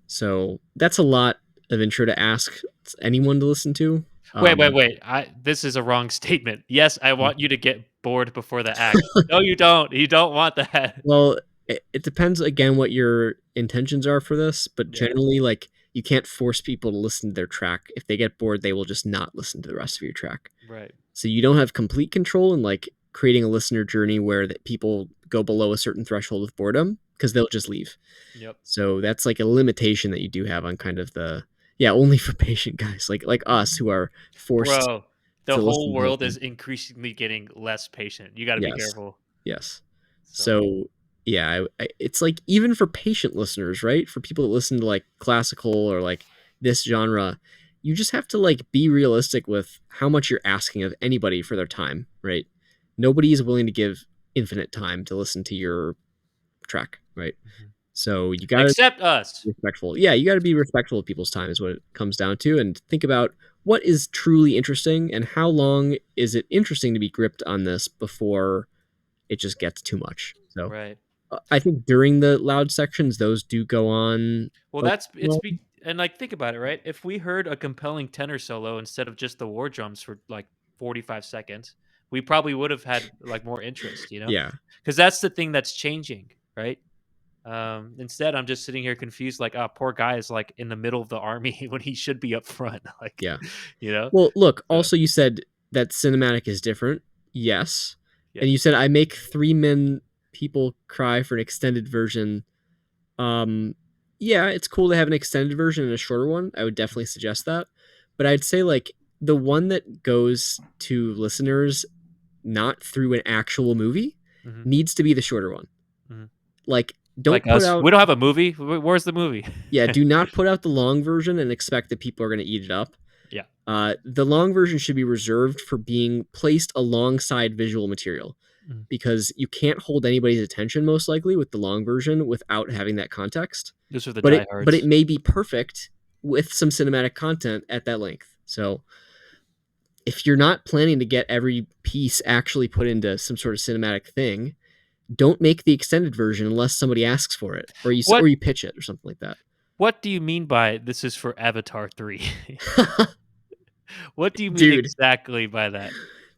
So that's a lot of intro to ask anyone to listen to. Wait. This is a wrong statement. Yes, I want you to get bored before the act. No, you don't. You don't want that. Well, it depends, again, what your intentions are for this. But generally, like, you can't force people to listen to their track. If they get bored, they will just not listen to the rest of your track. Right. So you don't have complete control in, like, creating a listener journey where that people go below a certain threshold of boredom because they'll just leave. Yep. So that's like a limitation that you do have on kind of the only for patient guys like us who are forced. Bro, the whole world is increasingly getting less patient. You got to be careful. Yes. So yeah, it's like even for patient listeners, right? For people that listen to like classical or like this genre, you just have to like be realistic with how much you're asking of anybody for their time, right? Nobody is willing to give infinite time to listen to your track, right? So you got to accept us. Respectful. Yeah, you got to be respectful of people's time is what it comes down to, and think about what is truly interesting and how long is it interesting to be gripped on this before it just gets too much. So I think during the loud sections, those do go on. Well, and like think about it, right? If we heard a compelling tenor solo instead of just the war drums for like 45 seconds, we probably would have had like more interest, you know? Yeah. Because that's the thing that's changing, right? Instead, I'm just sitting here confused, like, oh, poor guy is like in the middle of the army when he should be up front. Like, yeah, you know? Well, look, also you said that cinematic is different. Yes. Yeah. And you said I make 3 men people cry for an extended version. Yeah, it's cool to have an extended version and a shorter one. I would definitely suggest that. But I'd say like the one that goes to listeners not through an actual movie needs to be the shorter one. Like, don't like put us. out. We don't have a movie. Where's the movie? Yeah, do not put out the long version and expect that people are going to eat it up. Yeah. The long version should be reserved for being placed alongside visual material because you can't hold anybody's attention most likely with the long version without having that context. Those are the diehards. But it may be perfect with some cinematic content at that length. So if you're not planning to get every piece actually put into some sort of cinematic thing, don't make the extended version unless somebody asks for it, or What you pitch it or something like that. What do you mean by this is for Avatar 3? What do you mean Dude, exactly by that?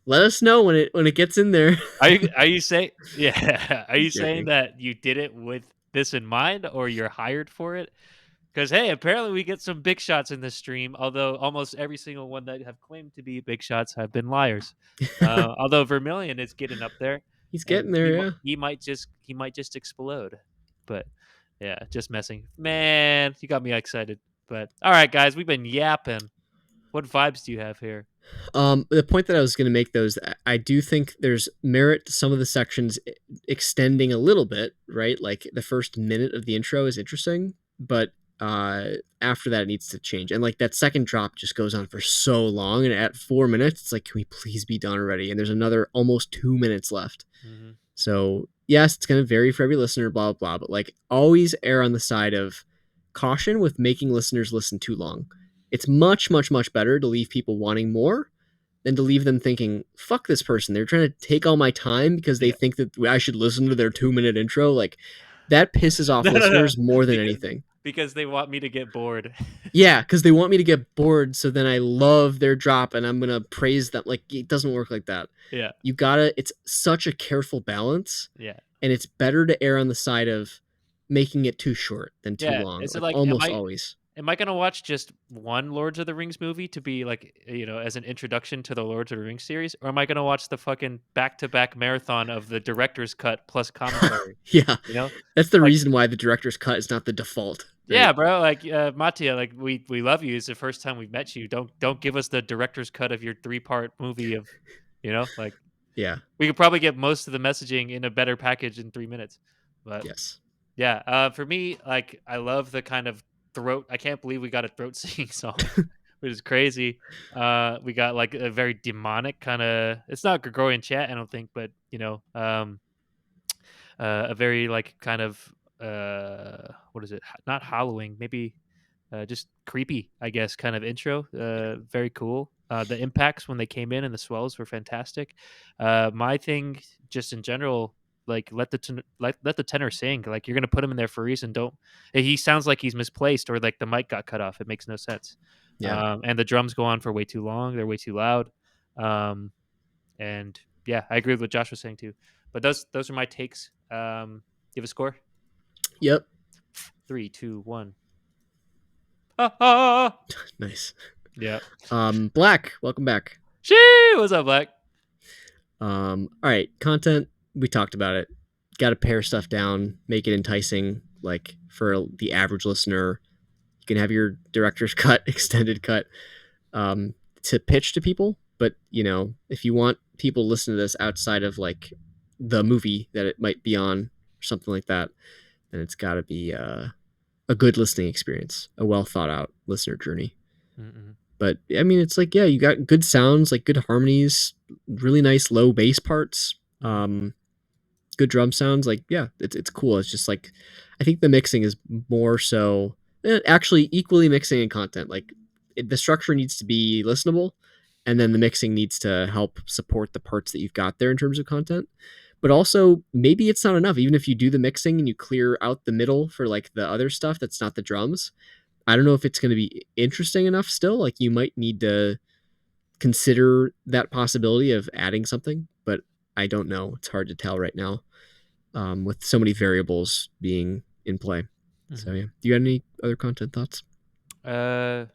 let us know when it gets in there. Are you saying yeah, are you Just saying joking. that you did it with this in mind or you're hired for it? Because hey, apparently we get some big shots in this stream, although almost every single one that have claimed to be big shots have been liars. Although Vermilion is getting up there, He's and getting there, yeah. he might just explode. But yeah, just messing. Man, you got me excited. But all right, guys, we've been yapping. What vibes do you have here? The point that I was going to make, though, is that I do think there's merit to some of the sections extending a little bit, right? Like the first minute of the intro is interesting, but after that, it needs to change. And like that second drop just goes on for so long. And at 4 minutes, it's like, can we please be done already? And there's another almost 2 minutes left. Mm-hmm. So, yes, it's going to vary for every listener, blah, blah, blah. But like always err on the side of caution with making listeners listen too long. It's much, much, much better to leave people wanting more than to leave them thinking, fuck this person. They're trying to take all my time because they Yeah. think that I should listen to their 2 minute intro. Like that pisses off No, no, no. listeners more than Because anything. because they want me to get bored. Yeah, because they want me to get bored. So then I love their drop and I'm going to praise them. Like it doesn't work like that. Yeah. You gotta, it's such a careful balance. Yeah. And it's better to err on the side of making it too short than too Yeah. long. Is it Like like almost always. am I gonna watch just one Lords of the Rings movie to be like, as an introduction to the Lords of the Rings series, or am I gonna watch the fucking back-to-back marathon of the director's cut plus commentary? Yeah. You know, That's the like, reason why the director's cut is not the default, right? yeah, bro. Like, Mattia, like we love you. It's the first time we've met you. Don't give us the director's cut of your 3-part movie of, like Yeah. we could probably get most of the messaging in a better package in 3 minutes. But Yes. yeah, for me, like I love the kind of throat. I can't believe we got a throat singing song, which is crazy. We got like a very demonic kind of. It's not Gregorian chant, I don't think, but a very like kind of what is it? Not hallowing, maybe just creepy, I guess, kind of intro. Very cool. The impacts when they came in and the swells were fantastic. My thing, just in general, like let the tenor sing. Like you're gonna put him in there for a reason. Don't. He sounds like he's misplaced or like the mic got cut off. It makes no sense. Yeah. And the drums go on for way too long. They're way too loud. And yeah, I agree with what Josh was saying too. But those are my takes. You have a score? Yep. 3, 2, 1. Ah! Nice. Yeah. Black, welcome back. Shee! What's up, Black? All right, content. We talked about it. Got to pare stuff down, make it enticing. Like for the average listener, you can have your director's cut, extended cut, to pitch to people. But if you want people to listen to this outside of like the movie that it might be on or something like that, then it's got to be a good listening experience, a well thought out listener journey. Mm-mm. But I mean, it's like, yeah, you got good sounds, like good harmonies, really nice low bass parts, good drum sounds. Like, yeah, it's cool. It's just like, I think the mixing is more so actually equally mixing and content. Like the structure needs to be listenable, and then the mixing needs to help support the parts that you've got there in terms of content. But also, maybe it's not enough. Even if you do the mixing and you clear out the middle for like the other stuff that's not the drums, I don't know if it's going to be interesting enough still. Like you might need to consider that possibility of adding something, but I don't know. It's hard to tell right now with so many variables being in play. Mm-hmm. So yeah, do you got any other content thoughts? No,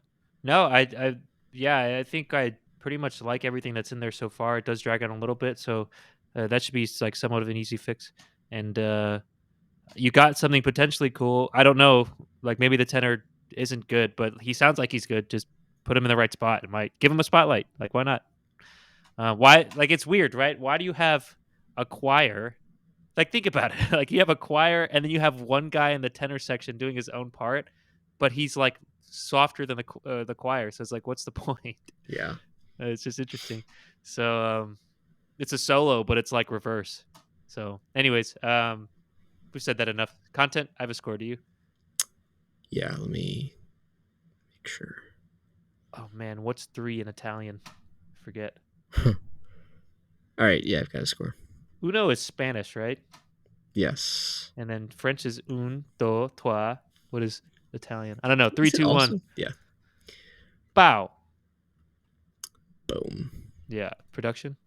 I think I pretty much like everything that's in there so far. It does drag on a little bit, so that should be like somewhat of an easy fix. And you got something potentially cool. I don't know, like maybe the tenor isn't good, but he sounds like he's good. Just put him in the right spot. It might give him a spotlight. Like why not? Why? Like it's weird, right? Why do you have a choir? Like think about it. Like you have a choir, and then you have one guy in the tenor section doing his own part, but he's like softer than the choir. So it's like, what's the point? Yeah, it's just interesting. So it's a solo, but it's like reverse. So, anyways, we've said that enough. Content. I have a score. Do you? Yeah. Let me make sure. Oh man, what's 3 in Italian forget. All right, yeah, I've got a score. Uno is Spanish, right? Yes. And then French is un, dos, trois. What is Italian? I don't know. 3, Is it 2, 1. also? Yeah. Bow. Boom. Yeah. Production.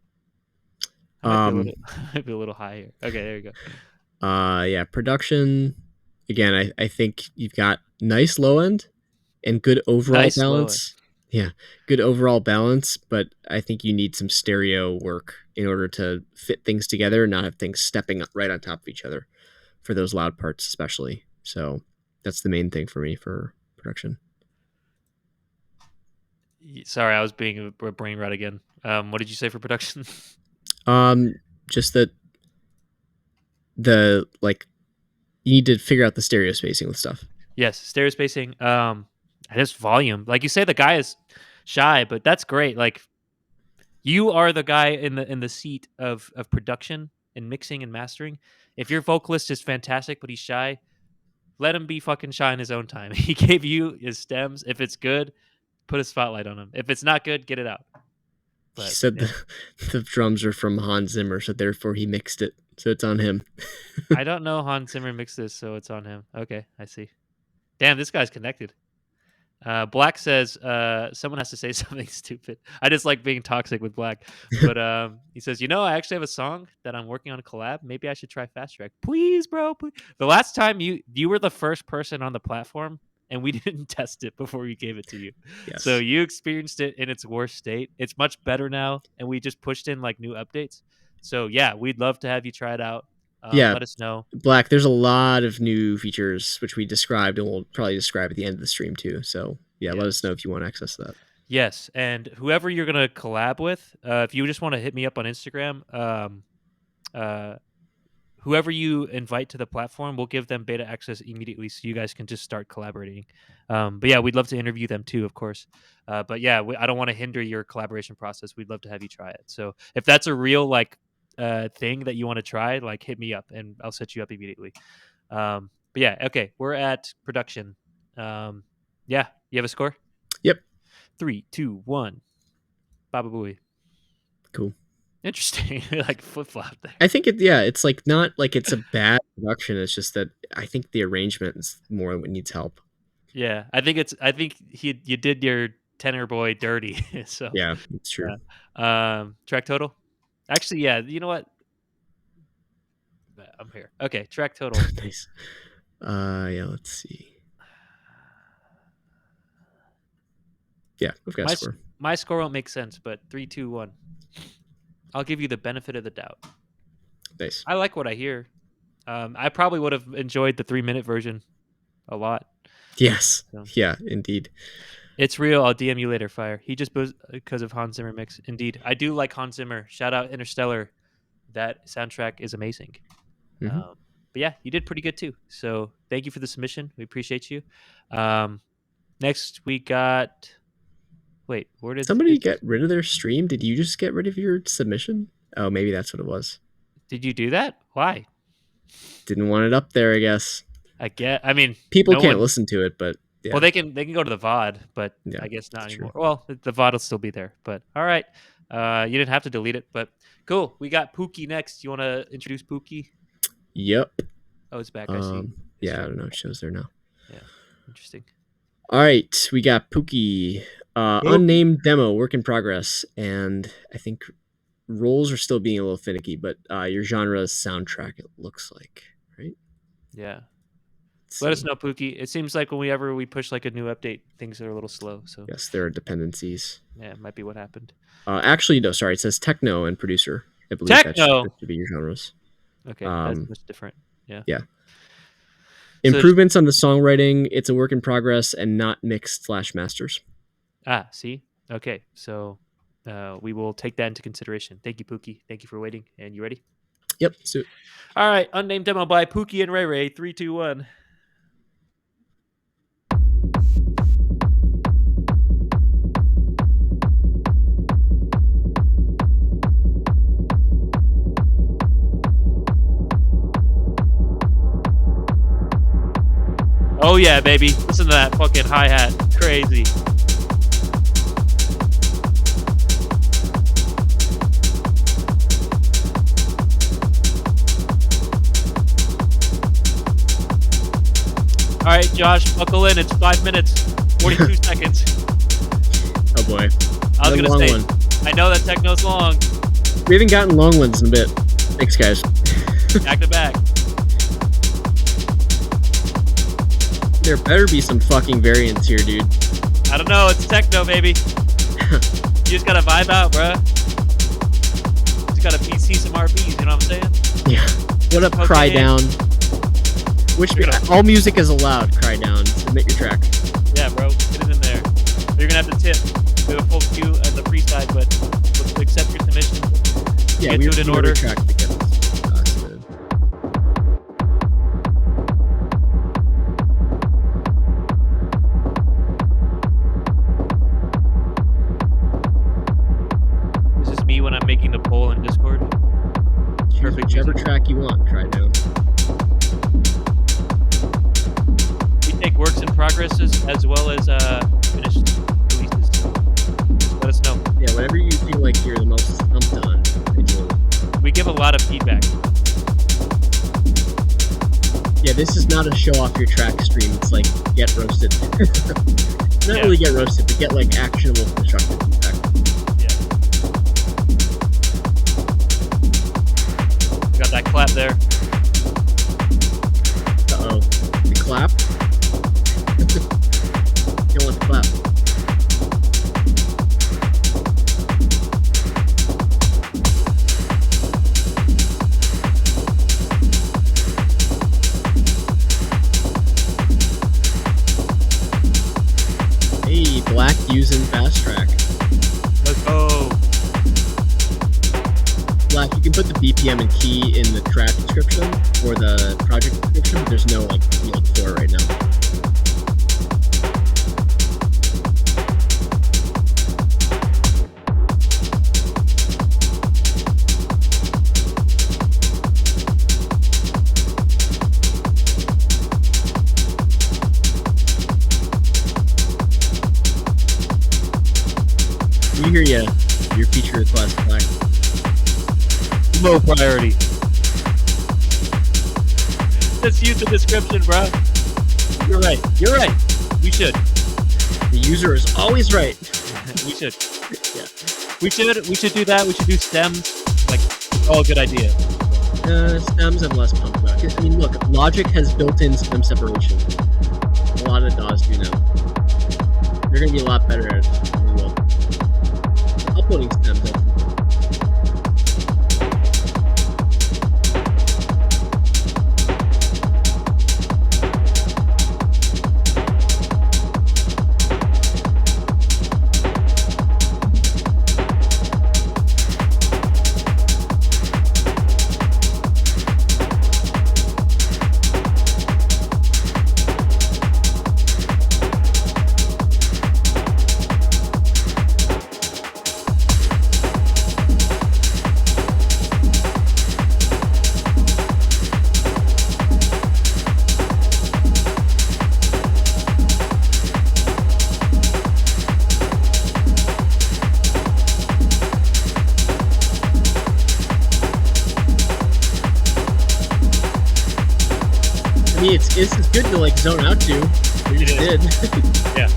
I might be Um. might be a little high here. Okay, there you go. Yeah. Production. Again, I think you've got nice low end and good overall Nice low end. balance. Yeah, good overall balance, but I think you need some stereo work in order to fit things together and not have things stepping up right on top of each other for those loud parts, especially. So that's the main thing for me for production. Sorry, I was being a brain rot again. What did you say for production? Just that the like you need to figure out the stereo spacing with stuff. Yes, stereo spacing. Just volume. Like you say, the guy is shy, but that's great. Like you are the guy in the seat of production and mixing and mastering. If your vocalist is fantastic but he's shy, let him be fucking shy in his own time. He gave you his stems. If it's good, put a spotlight on him. If it's not good, get it out. He But said yeah. the drums are from Hans Zimmer, so therefore he mixed it. So it's on him. I don't know Hans Zimmer mixed this, so it's on him. Okay, I see. Damn, this guy's connected. Black says someone has to say something stupid. I just like being toxic with Black. But he says, I actually have a song that I'm working on a collab. Maybe I should try FastTrack. Please, bro. Please. The last time you were the first person on the platform, and we didn't test it before we gave it to you. Yes. So you experienced it in its worst state. It's much better now, and we just pushed in like new updates. So yeah, we'd love to have you try it out. Yeah. Let us know. Black, there's a lot of new features which we described and we'll probably describe at the end of the stream too. So yeah, let us know if you want access to that. Yes, and whoever you're gonna collab with, if you just want to hit me up on Instagram, whoever you invite to the platform, we'll give them beta access immediately, so you guys can just start collaborating. But yeah, we'd love to interview them too, of course. But yeah, I don't want to hinder your collaboration process. We'd love to have you try it. So if that's a real thing that you want to try, hit me up and I'll set you up immediately. But yeah, okay, we're at production. Yeah, you have a score? Yep. 3, 2, 1. Baba Booey. Cool. Interesting. Flip flop there. I think it's not like it's a bad production. It's just that I think the arrangement is more what needs help. Yeah, I think you did your tenor boy dirty. So yeah, it's true. Track total. Actually, yeah. You know what? I'm here. Okay, track total. Nice. Yeah. Let's see. Yeah, we've got a score. My score won't make sense, but 3, 2, 1. I'll give you the benefit of the doubt. Nice. I like what I hear. I probably would have enjoyed the 3-minute version a lot. Yes. So. Yeah, indeed. It's real. I'll DM you later, Fire. He just because of Hans Zimmer mix. Indeed. I do like Hans Zimmer. Shout out Interstellar. That soundtrack is amazing. Mm-hmm. But yeah, you did pretty good too. So thank you for the submission. We appreciate you. Next we got... Wait, where did somebody get rid of their stream? Did you just get rid of your submission? Oh, maybe that's what it was. Did you do that? Why? Didn't want it up there, I guess. I mean, people can't listen to it, but yeah. Well, they can go to the VOD, but yeah, I guess not anymore. True. Well, the VOD will still be there. But all right, you didn't have to delete it, but cool. We got Pookie next. You want to introduce Pookie? Yep. Oh, it's back. I see. Yeah, I don't know. It shows there now. Yeah, interesting. All right, we got Pookie. Unnamed demo, work in progress, and I think roles are still being a little finicky, but your genre is soundtrack, it looks like, right? Yeah. Let us know, Pookie. It seems like whenever we push a new update, things are a little slow. So yes, there are dependencies. Yeah, it might be what happened. Actually, no, sorry. It says techno and producer. I believe that should be your genres. Okay, that's much different. Yeah. Yeah. Improvements on the songwriting. It's a work in progress and not mixed/masters. See? Okay, so we will take that into consideration. Thank you, Pookie. Thank you for waiting. And you ready? Yep. So. All right, unnamed demo by Pookie and Ray Ray. 3, 2, 1. Oh yeah, baby. Listen to that fucking hi-hat. Crazy. Josh, buckle in. It's 5 minutes, 42 seconds. Oh boy. I was gonna say, I know that techno's long. We haven't gotten long ones in a bit. Thanks, guys. Back to back. There better be some fucking variants here, dude. I don't know. It's techno, baby. You just gotta vibe out, bruh. Just gotta PC some RBs. You know what I'm saying? Yeah. What up, Cry Down? All music is allowed. Cry Down. Submit your track. Yeah, bro. Get it in there. You're gonna have to tip. We have a full queue at the free side, but let's accept your submission. Yeah, we do it in order. Track to get this submitted. This is me when I'm making the poll in Discord. Perfect. Whichever track you want, Cry Down. We take works in progresses as well as finished releases. Just let us know. Yeah, whatever you feel like you're the most pumped on. We give a lot of feedback. Yeah, this is not a show off your track stream. It's like get roasted. Not really get roasted, but get like actionable constructive feedback. Yeah. Got that clap there. Uh-oh. The clap? You don't want the clap. Hey, Black using FastTrack. Let's go. Black, you can put the BPM and key in the track description or the project description. There's no like field for it right now. We hear you. Your feature request, Black. Low priority. Just use the description, bro. You're right. You're right. We should. The user is always right. We should. Yeah. We should do that. We should do stems. Like, all a good idea. Stems I'm less pumped about. I mean, look, Logic has built-in stem separation. A lot of DAWs do now. They're going to be a lot better at it than we will. Uploading stems, that's important. I mean, it's good to like zone out to. We just did. Yeah.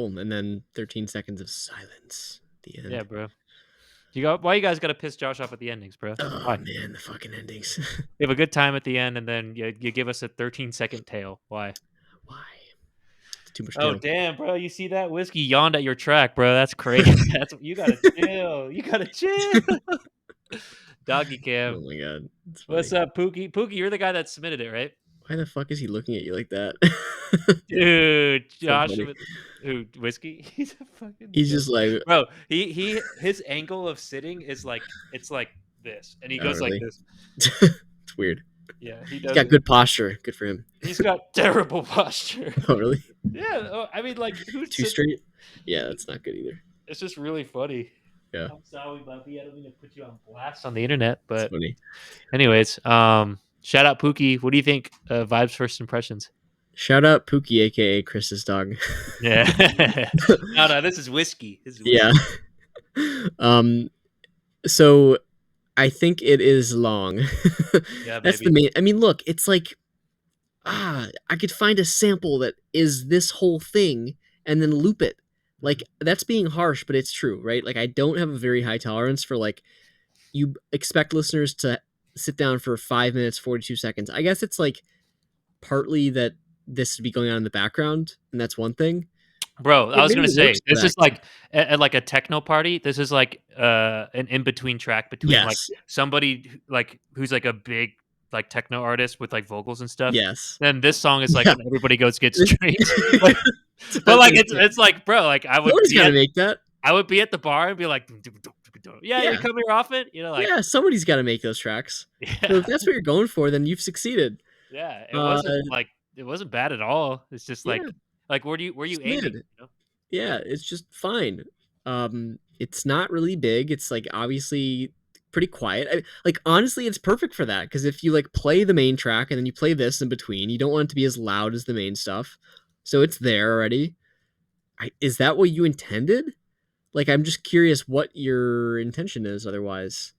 Cool. And then 13 seconds of silence at the end. Yeah, bro. Why you guys got to piss Josh off at the endings, bro? Oh Why? man, the fucking endings. You have a good time at the end, and then you give us a 13-second tail. Why? Why? It's too much Oh tail. damn, bro! You see that whiskey yawned at your track, bro? That's crazy. That's you gotta chill. You gotta chill. Doggy Oh cam. my god, it's funny. What's up, Pookie? Pookie, you're the guy that submitted it, right? Why the fuck is he looking at you like that? Dude, So Josh, funny. who whiskey? He's a fucking He's joke. just like, Bro. His angle of sitting is like it's like this, and he oh goes like really? this. It's weird. Yeah, he He's does. got good posture. Good for him. He's got terrible posture. Oh really? Yeah, I mean, like who's Too straight? Yeah, that's not good either. It's just really funny. Yeah. I'm sorry, Bubby. I don't mean to put you on blast on the internet, It's but funny. anyways, shout out Pookie. What do you think? Vibes first impressions. Shout out Pookie, aka Chris's dog. Yeah. No, this is whiskey. This is whiskey. Yeah. So I think it is long. Yeah, That's baby. the main. I mean, look, it's like I could find a sample that is this whole thing and then loop it. Like that's being harsh, but it's true, right? Like I don't have a very high tolerance for like you expect listeners to sit down for 5 minutes 42 seconds. I guess it's like partly that this would be going on in the background, and that's one thing. Bro, I was Maybe gonna it say works for this that. is like at like a techno party. This is like an in between track between like Yes. somebody like who's like a big like techno artist with like vocals and stuff. Yes. Then this song is like Yeah. when everybody gets straight. But like it's like bro, like Somebody's got to make that. I would be at the bar and be like, yeah, Yeah. you come here often, you know, like Yeah, somebody's got to make those tracks. So yeah, if that's what you're going for, then you've succeeded. yeah. Uh, It wasn't bad at all. It's just yeah, like were you it's aiming? mid. You know? Yeah, it's just fine. It's not really big. It's like obviously pretty quiet. Like honestly, it's perfect for that because if you like play the main track and then you play this in between, you don't want it to be as loud as the main stuff. So it's there already. Is that what you intended? Like, I'm just curious what your intention is. Otherwise,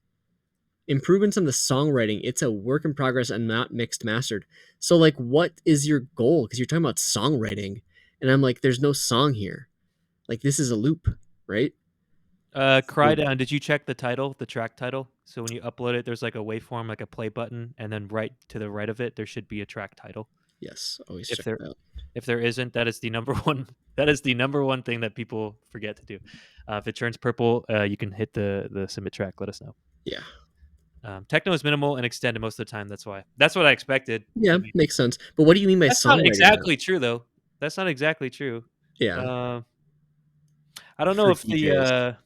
improvements on the songwriting. It's a work in progress and not mixed mastered. So, like, what is your goal? Because you're talking about songwriting, and I'm like, there's no song here. Like, this is a loop, right? Cry Down, did you check the title, the track title? So when you upload it, there's like a waveform, like a play button, and then right to the right of it, there should be a track title. Yes, always check that out. If there isn't, that is the number one. That is the number one thing that people forget to do. If it turns purple, you can hit the submit track. Let us know. Yeah. Techno is minimal and extended most of the time. That's why. That's what I expected. Yeah, I mean, makes sense. But what do you mean by that's songwriting? not exactly true, though. That's not exactly true. Yeah. I don't know For if DJs.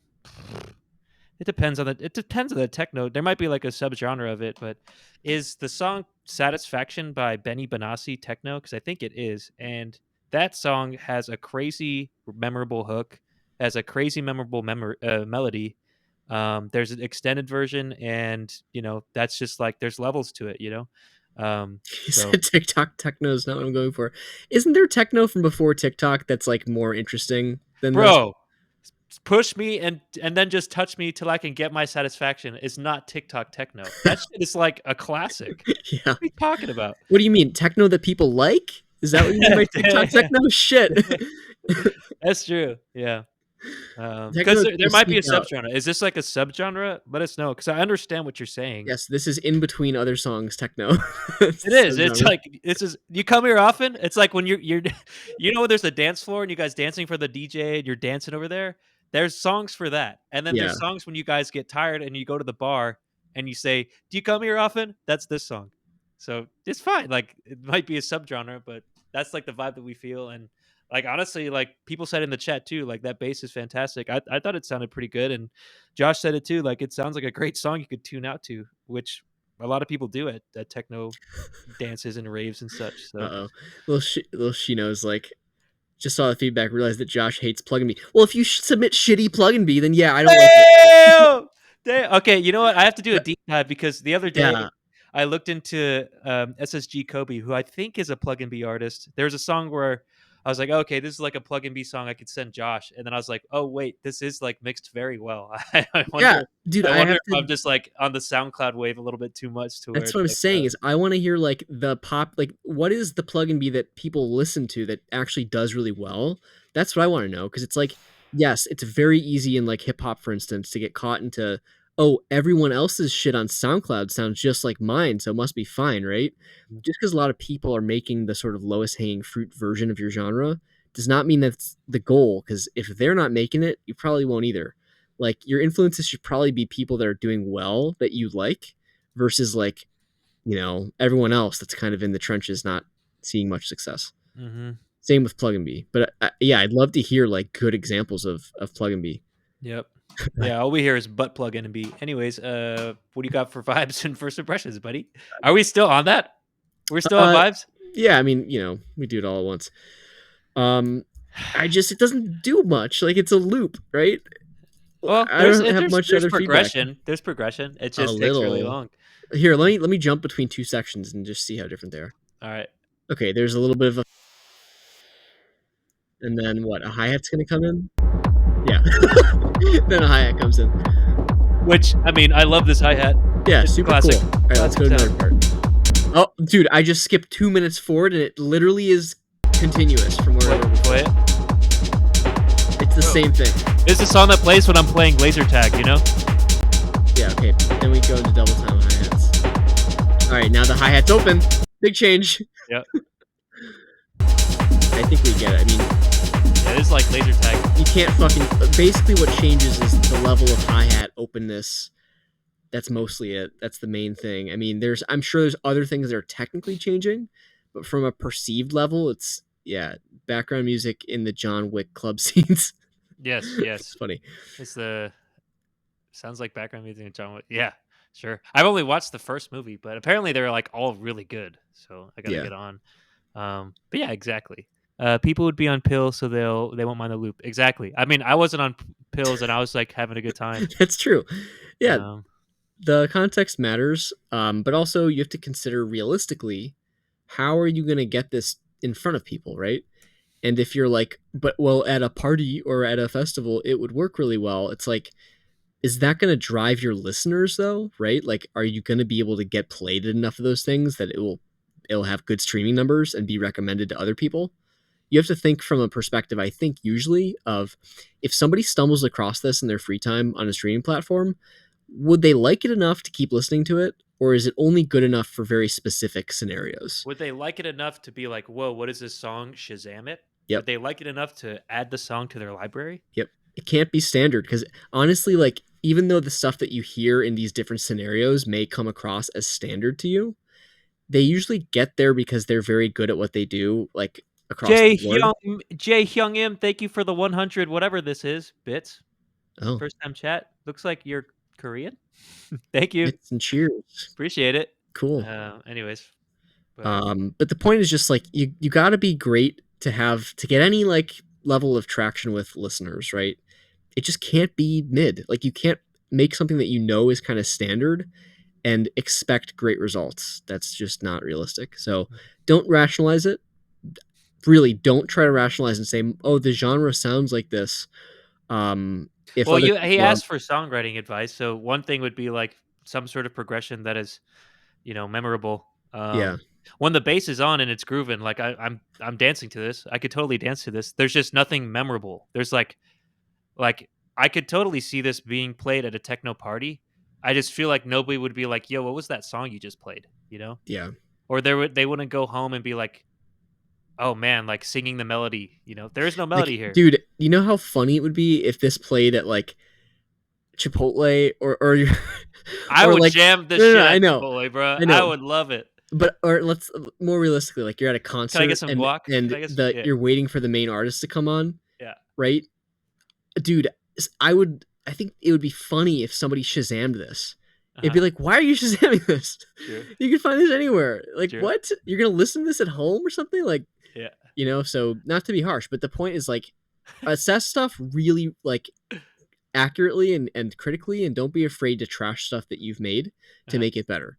it depends on the techno. There might be like a subgenre of it, but is the song "Satisfaction" by Benny Benassi techno? Because I think it is, and that song has a crazy memorable hook, has a crazy memorable melody. There's an extended version, and you know that's just like there's levels to it. You know, You so said TikTok techno is not what I'm going for. Isn't there techno from before TikTok that's like more interesting than this? bro, push me and then just touch me till I can get my satisfaction is not TikTok techno. That shit is like a classic. Yeah. What are you talking about? What do you mean? Techno that people like? Is that what you mean by TikTok techno? Shit. That's true. Yeah. Techno Because there people might be a seek out. subgenre. Is this like a subgenre? Let us know because I understand what you're saying. Yes, this is in between other songs techno. It is. It's like this is. You come here often. It's like when you're you know there's a dance floor and you guys dancing for the DJ and you're dancing over there. There's songs for that, and then Yeah. there's songs when you guys get tired and you go to the bar and you say, "Do you come here often?" That's this song. So it's fine. Like it might be a subgenre, but that's like the vibe that we feel. And like honestly, like people said in the chat too, like that bass is fantastic. I thought it sounded pretty good, and Josh said it too. Like it sounds like a great song you could tune out to, which a lot of people do at techno dances and raves and such. So Uh-oh. Little Shino's like, just saw the feedback, realized that Josh hates plugin B. Well, if you submit shitty plugin B, then yeah, I don't like it. Damn! Okay, you know what? I have to do a deep dive because the other day Yeah. I looked into SSG Kobe, who I think is a plugin B artist. There's a song where I was like, okay, this is like a plug and B song I could send Josh, and then I was like, oh wait, this is like mixed very well. I Yeah, wonder, dude, I I wonder have if to. I'm just like on the SoundCloud wave a little bit too much to where That's what it's I'm like, saying is I want to hear like the pop, like what is the plug and B that people listen to that actually does really well? That's what I want to know because it's like yes, it's very easy in like hip hop, for instance, to get caught into oh everyone else's shit on SoundCloud sounds just like mine, so it must be fine, right? Just because a lot of people are making the sort of lowest hanging fruit version of your genre does not mean that's the goal. Because if they're not making it, you probably won't either. Like your influences should probably be people that are doing well that you like versus like everyone else that's kind of in the trenches not seeing much success. mm-hmm. Same with plug and b, but yeah, I'd love to hear like good examples of plug and b. Yep. Yeah, all we hear is butt plug in and B. Anyways, what do you got for vibes and first impressions, buddy? Are we still on that? We're still on uh vibes? yeah, I mean, we do it all at once. It doesn't do much, like it's a loop, right? Well, I don't have much there's other feedback. progression. There's progression. It A just takes really little. long. Here, let me jump between two sections and just see how different they are. All right. Okay, there's a little bit of a, and then what, a hi-hat's gonna come in? Yeah. Then a hi-hat comes in. Which, I mean, I love this hi-hat. Yeah, It's super classic. cool. All right, let's go to another part. Oh, dude, I just skipped 2 minutes forward, and it literally is continuous from wherever. Play it. It's the same thing. This is a song that plays when I'm playing laser tag, you know? Yeah, okay. Then we go into double time hi-hats. All right, now the hi-hat's open. Big change. Yep. I think we get it. I mean, Yeah, this is like laser tag. you can't fucking... Basically what changes is the level of hi-hat openness. That's mostly it. That's the main thing. I mean, I'm sure there's other things that are technically changing, but from a perceived level, it's, yeah, background music in the John Wick club scenes. Yes. It's funny. It's sounds like background music in John Wick. Yeah, sure. I've only watched the first movie, but apparently they're like all really good. So I gotta Yeah. get on. But yeah, exactly. People would be on pills, so they won't mind the loop. Exactly. I mean, I wasn't on pills, and I was like having a good time. That's true. Yeah, Um, the context matters, but also you have to consider realistically, how are you going to get this in front of people, right? And if you're like, but well, at a party or at a festival, it would work really well. It's like, is that going to drive your listeners though, right? Like, are you going to be able to get played at enough of those things that it'll have good streaming numbers and be recommended to other people? You have to think from a perspective, I think, usually of if somebody stumbles across this in their free time on a streaming platform, would they like it enough to keep listening to it? Or is it only good enough for very specific scenarios? would they like it enough to be like, "Whoa, what is this song?" Shazam it. Yep. Would they like it enough to add the song to their library? Yep. It can't be standard because honestly, like, even though the stuff that you hear in these different scenarios may come across as standard to you, they usually get there because they're very good at what they do, like across the board. Jae Hyung Im, thank you for the 100 whatever this is bits. Oh, First time chat. Looks like you're Korean. Thank you. bits and cheers. Appreciate it. Cool. Anyways. But the point is just like you got to be great to get any like level of traction with listeners, right? It just can't be mid. Like you can't make something that is kind of standard and expect great results. That's just not realistic. So don't rationalize it. Really, don't try to rationalize and say, "Oh, the genre sounds like this." He asked for songwriting advice, so one thing would be like some sort of progression that is, memorable. Yeah. When the bass is on and it's grooving, like I'm dancing to this. I could totally dance to this. There's just nothing memorable. There's like I could totally see this being played at a techno party. I just feel like nobody would be like, "Yo, what was that song you just played?" You know? Yeah. Or they wouldn't go home and be like, "Oh man, like singing the melody." There is no melody here, dude. You know how funny it would be if this played at like Chipotle or I would jam this shit. I know, Chipotle, bro. I know. I would love it. But or let's more realistically, like you're at a concert. Can I get some guac? And you're waiting for the main artist to come on. Yeah. Right, dude. I think it would be funny if somebody Shazammed this. It'd be like, why are you Shazamming this? Sure. You can find this anywhere. Like, Sure. what? You're gonna listen to this at home or something? Like, yeah. So not to be harsh, but the point is like, assess stuff really like accurately and critically, and don't be afraid to trash stuff that you've made to make it better.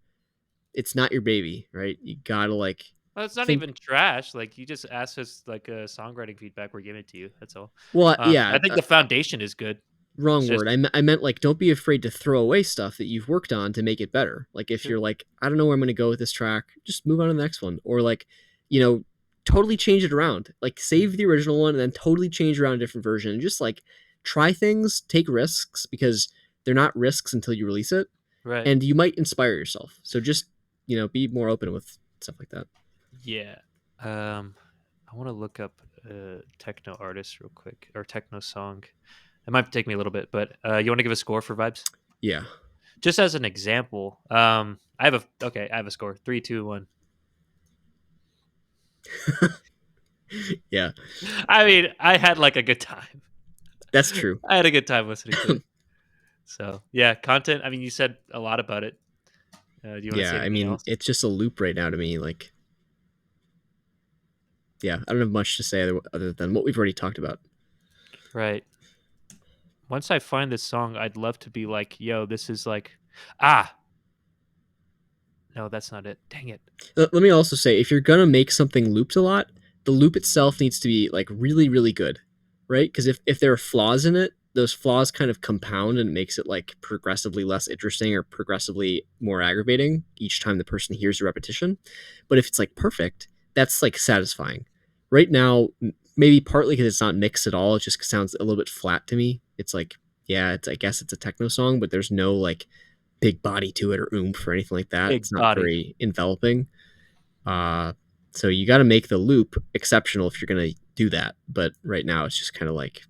It's not your baby, right? You gotta like Well, it's not think even trash. Like you just asked us like a songwriting feedback. We're giving it to you. That's all. well, yeah, I think the foundation is good. It's wrong just word. I meant like don't be afraid to throw away stuff that you've worked on to make it better. Like if sure. you're like I don't know where I'm going to go with this track, just move on to the next one, or like you know totally change it around. Like Mm, save the original one and then totally change around a different version. And just like try things, take risks because they're not risks until you release it, right. and you might inspire yourself. So just be more open with stuff like that. Yeah. Um, I want to look up a techno artist real quick or techno song. It might take me a little bit, but you want to give a score for vibes? Yeah, Just as an example, I have a score. 3, 2, 1. yeah, I mean, I had like a good time. that's true. I had a good time listening to it. So yeah, content. I mean, you said a lot about it. Do you want to Yeah, say I anything mean else? it's just a loop right now to me. Like yeah, I don't have much to say other than what we've already talked about. Right. Once I find this song, I'd love to be like, yo, this is like, ah, no, that's not it. Dang it. Let me also say, if you're gonna make something looped a lot, the loop itself needs to be like really, really good, right? Because if there are flaws in it, those flaws kind of compound and it makes it like progressively less interesting or progressively more aggravating each time the person hears the repetition. But if it's like perfect, that's like satisfying. Right now, maybe partly because it's not mixed at all, it just sounds a little bit flat to me. It's like, yeah, I guess it's a techno song, but there's no like big body to it or oomph or anything like that. Big It's not body. very enveloping. Uh, so you got to make the loop exceptional if you're going to do that. But right now it's just kind of like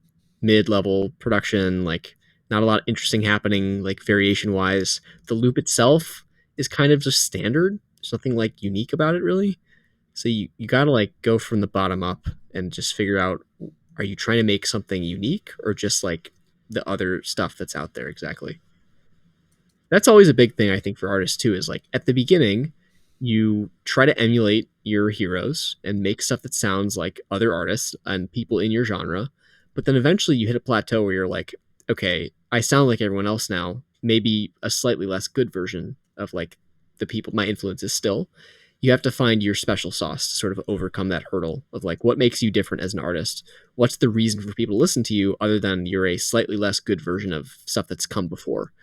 mid-level production, like not a lot interesting happening, like variation wise. The loop itself is kind of just standard. There's nothing like unique about it really. So you got to like go from the bottom up and just figure out are you trying to make something unique or just like the other stuff that's out there exactly. That's always a big thing I think for artists too is like at the beginning you try to emulate your heroes and make stuff that sounds like other artists and people in your genre, but then eventually you hit a plateau where you're like, okay, I sound like everyone else now, maybe a slightly less good version of like the people my influences still. You have to find your special sauce to sort of overcome that hurdle of like what makes you different as an artist. What's the reason for people to listen to you other than you're a slightly less good version of stuff that's come before?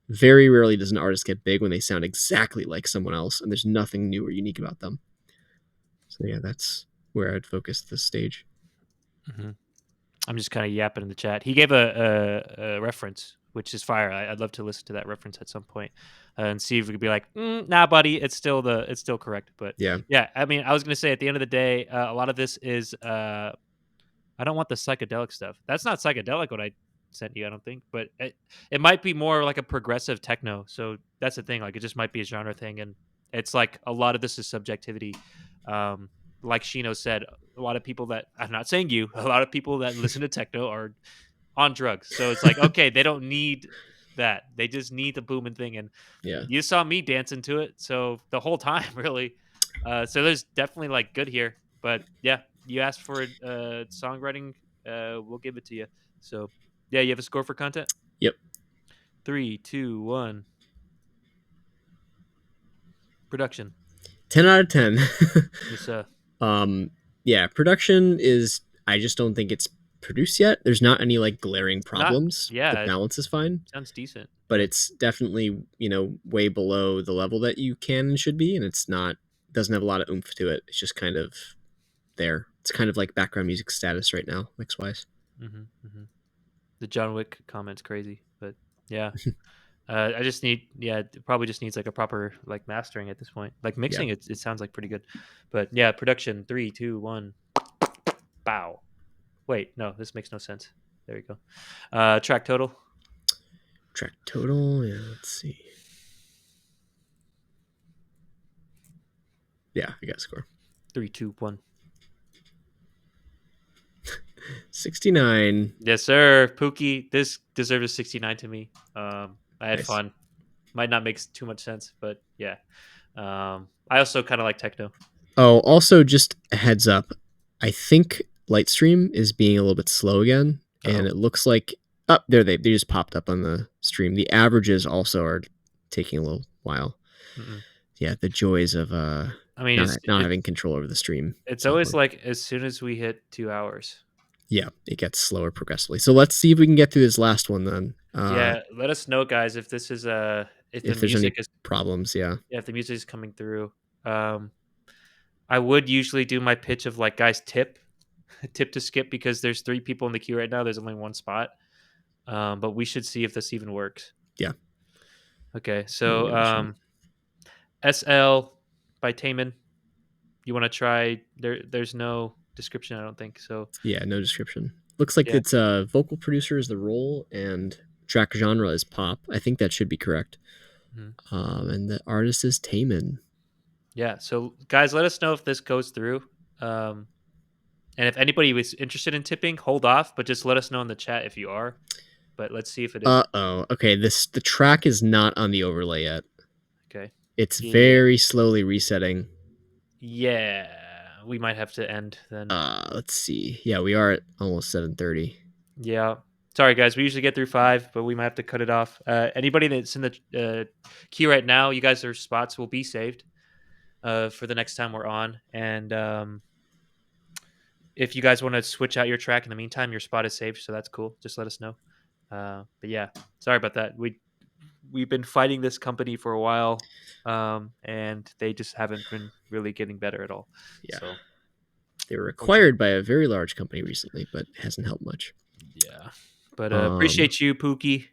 Very rarely does an artist get big when they sound exactly like someone else and there's nothing new or unique about them. So yeah, that's where I'd focus this stage. Hmm. I'm just kind of yapping in the chat. He gave a reference, which is fire. I'd love to listen to that reference at some point and see if we could be like, nah, buddy, it's still correct. But Yeah. yeah, I mean, I was gonna say at the end of the day, a lot of this is I don't want the psychedelic stuff. That's not psychedelic what I sent you, I don't think, but it might be more like a progressive techno. So that's the thing. Like it just might be a genre thing, and it's like a lot of this is subjectivity. Um, like Shino said, a lot of people that I'm not saying you, a lot of people that listen to techno are on drugs. So it's like okay, they don't need that. They just need the booming thing, and Yeah. you saw me dancing to it. So the whole time, really. So there's definitely like good here, but yeah, you asked for songwriting, we'll give it to you. So yeah, you have a score for content. Yep. 3, 2, 1. Production. 10 out of 10. It's um yeah, production is I just don't think it's produced yet. There's not any like glaring not. problems. The Yeah, it balance is fine, sounds decent. but Yeah. it's definitely, way below the level that you can and should be and it's not doesn't have a lot of oomph to it. It's just kind of there. It's kind of like background music status right now, mix wise. The John Wick comment's crazy, but yeah. I just need, yeah, it probably just needs like a proper like mastering at this point. Like Yeah. mixing, it sounds like pretty good, but yeah, production. 3, 2, 1. Bow. Wait, no, this makes no sense. There you go. Track total. Track total, yeah, let's see. Yeah, I got a score. 3, 2, 1. 69. Yes, sir. Pookie, this deserves a 69 to me. I had Nice. fun. Might not make too much sense, but yeah. I also kind of like techno. Oh, also just a heads up. I think Lightstream is being a little bit slow again, and Uh-oh. it looks like they just popped up on the stream. The averages also are taking a little while. Mm-mm. Yeah, the joys of I mean, not having control over the stream. it's always software. like as soon as we hit 2 hours. Yeah, it gets slower progressively. So let's see if we can get through this last one then. Yeah, let us know, guys, if this is if the If there's any music is problems, yeah. if the music is coming through. Um, I would usually do my pitch of like, guys, tip to skip because there's 3 people in the queue right now. There's only 1 spot. But we should see if this even works. Yeah. Okay, We'll so give it a shot. SL by Taman. You want to try? There's no description, I don't think. So Yeah, no description. Looks like yeah, it's vocal producer is the role and track genre is pop. I think that should be correct. mhm. And the artist is Taman. Yeah. So guys, let us know if this goes through. Um, and if anybody was interested in tipping, hold off, but just let us know in the chat if you are. But let's see if it is. Oh. Okay, the track is not on the overlay yet. Okay. It's Yeah. very slowly resetting. Yeah. We might have to end then. Let's see. Yeah, we are at almost 7:30. Yeah. Sorry, guys. We usually get through 5, but we might have to cut it off. Anybody that's in the queue right now, you guys, their spots will be saved for the next time we're on. And if you guys want to switch out your track in the meantime, your spot is saved, so that's cool. Just let us know. But yeah, sorry about that. We've been fighting this company for a while, and they just haven't been really getting better at all. Yeah. So They were acquired by a very large company recently, but it hasn't helped much. yeah, but Um, appreciate you, Pookie.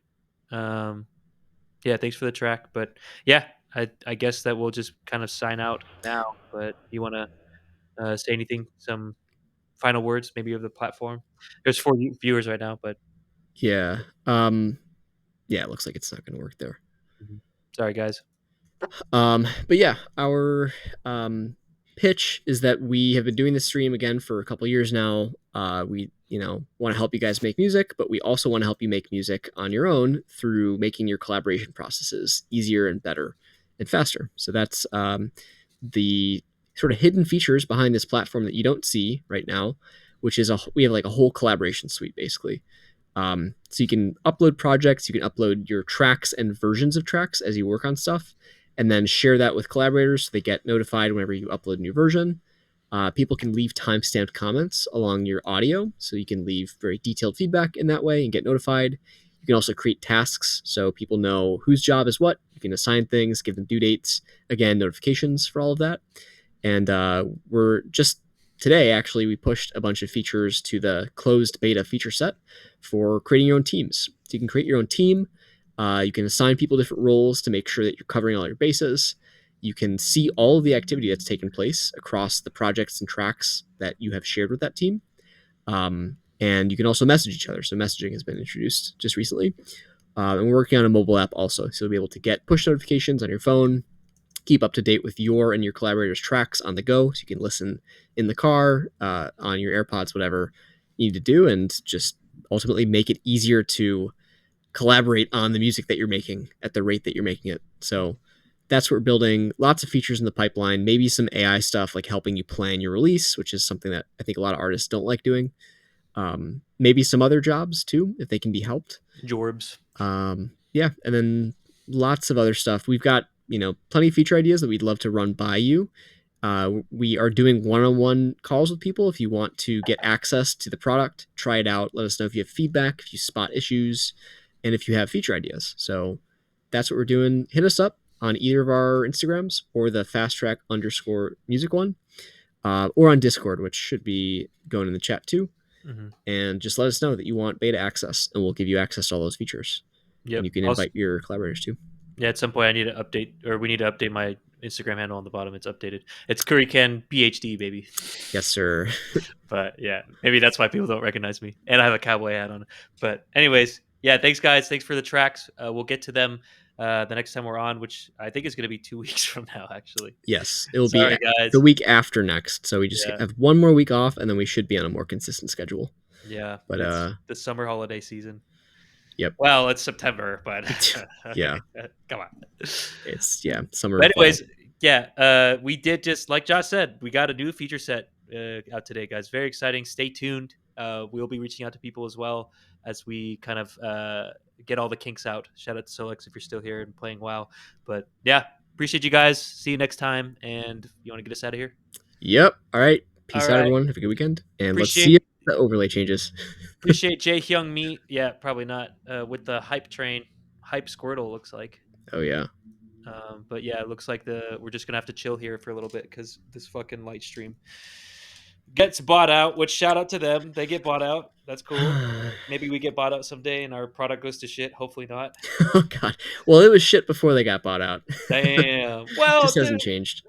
Yeah, thanks for the track. But yeah, I guess that we'll just kind of sign out now. But you want to say anything? Some final words, maybe of the platform. There's 4 viewers right now, but yeah. Yeah, it looks like it's not going to work there. sorry, guys. But yeah, our pitch is that we have been doing this stream again for a couple years now. We, want to help you guys make music, but we also want to help you make music on your own through making your collaboration processes easier and better and faster. So that's the sort of hidden features behind this platform that you don't see right now, which is we have like a whole collaboration suite basically. So you can upload projects, you can upload your tracks and versions of tracks as you work on stuff, and then share that with collaborators so they get notified whenever you upload a new version. People can leave timestamped comments along your audio, so you can leave very detailed feedback in that way and get notified. You can also create tasks so people know whose job is what. You can assign things, give them due dates, again, notifications for all of that. And we're just today, actually, we pushed a bunch of features to the closed beta feature set for creating your own teams. So you can create your own team. You can assign people different roles to make sure that you're covering all your bases. You can see all of the activity that's taken place across the projects and tracks that you have shared with that team. And you can also message each other. So messaging has been introduced just recently. And we're working on a mobile app also. So you'll be able to get push notifications on your phone, keep up to date with your and your collaborators' tracks on the go. So you can listen in the car, on your AirPods, whatever you need to do, and just ultimately make it easier to collaborate on the music that you're making at the rate that you're making it. So that's what we're building. Lots of features in the pipeline, maybe some AI stuff like helping you plan your release, which is something that I think a lot of artists don't like doing. Maybe some other jobs too, if they can be helped. Jorbs. Yeah, and then lots of other stuff. We've got plenty of feature ideas that we'd love to run by you. We are doing one-on-one calls with people. If you want to get access to the product, try it out. Let us know if you have feedback, if you spot issues, and if you have feature ideas. So that's what we're doing. Hit us up on either of our Instagrams or the FastTrack_music one, or on Discord, which should be going in the chat too. Mm-hmm. And just let us know that you want beta access, and we'll give you access to all those features. Yep. And you can invite your collaborators too. Yeah, at some point I need to update, or we need to update my Instagram handle on the bottom. It's updated. It's Currycan PhD, baby. Yes, sir. But yeah, maybe that's why people don't recognize me. And I have a cowboy hat on. But anyways, yeah, thanks guys. Thanks for the tracks. We'll get to them the next time we're on, which I think is going to be 2 weeks from now, actually. Yes, it will Sorry, be guys. the week after next. So we just Yeah. have one more week off, and then we should be on a more consistent schedule. Yeah, But it's the summer holiday season. Yep. Well, it's September, but yeah, come on. It's summer. But anyways, yeah, we did just like Josh said, we got a new feature set out today, guys. Very exciting. Stay tuned. We'll be reaching out to people as well as we kind of get all the kinks out. Shout out to Solex if you're still here and playing WoW. But yeah, appreciate you guys. See you next time. And you want to get us out of here? Yep. All right. Peace All out, right. everyone. Have a good weekend. And let's Appreciate see if the overlay changes. appreciate Jae Hyung Mi. Yeah, probably not. With the hype train, hype Squirtle looks like. Oh, yeah. But yeah, it looks like we're just gonna have to chill here for a little bit because this fucking light stream gets bought out. Which shout out to them, they get bought out. That's cool. Maybe we get bought out someday and our product goes to shit. Hopefully not. Oh, God. Well, it was shit before they got bought out. Damn. Well, Just hasn't changed.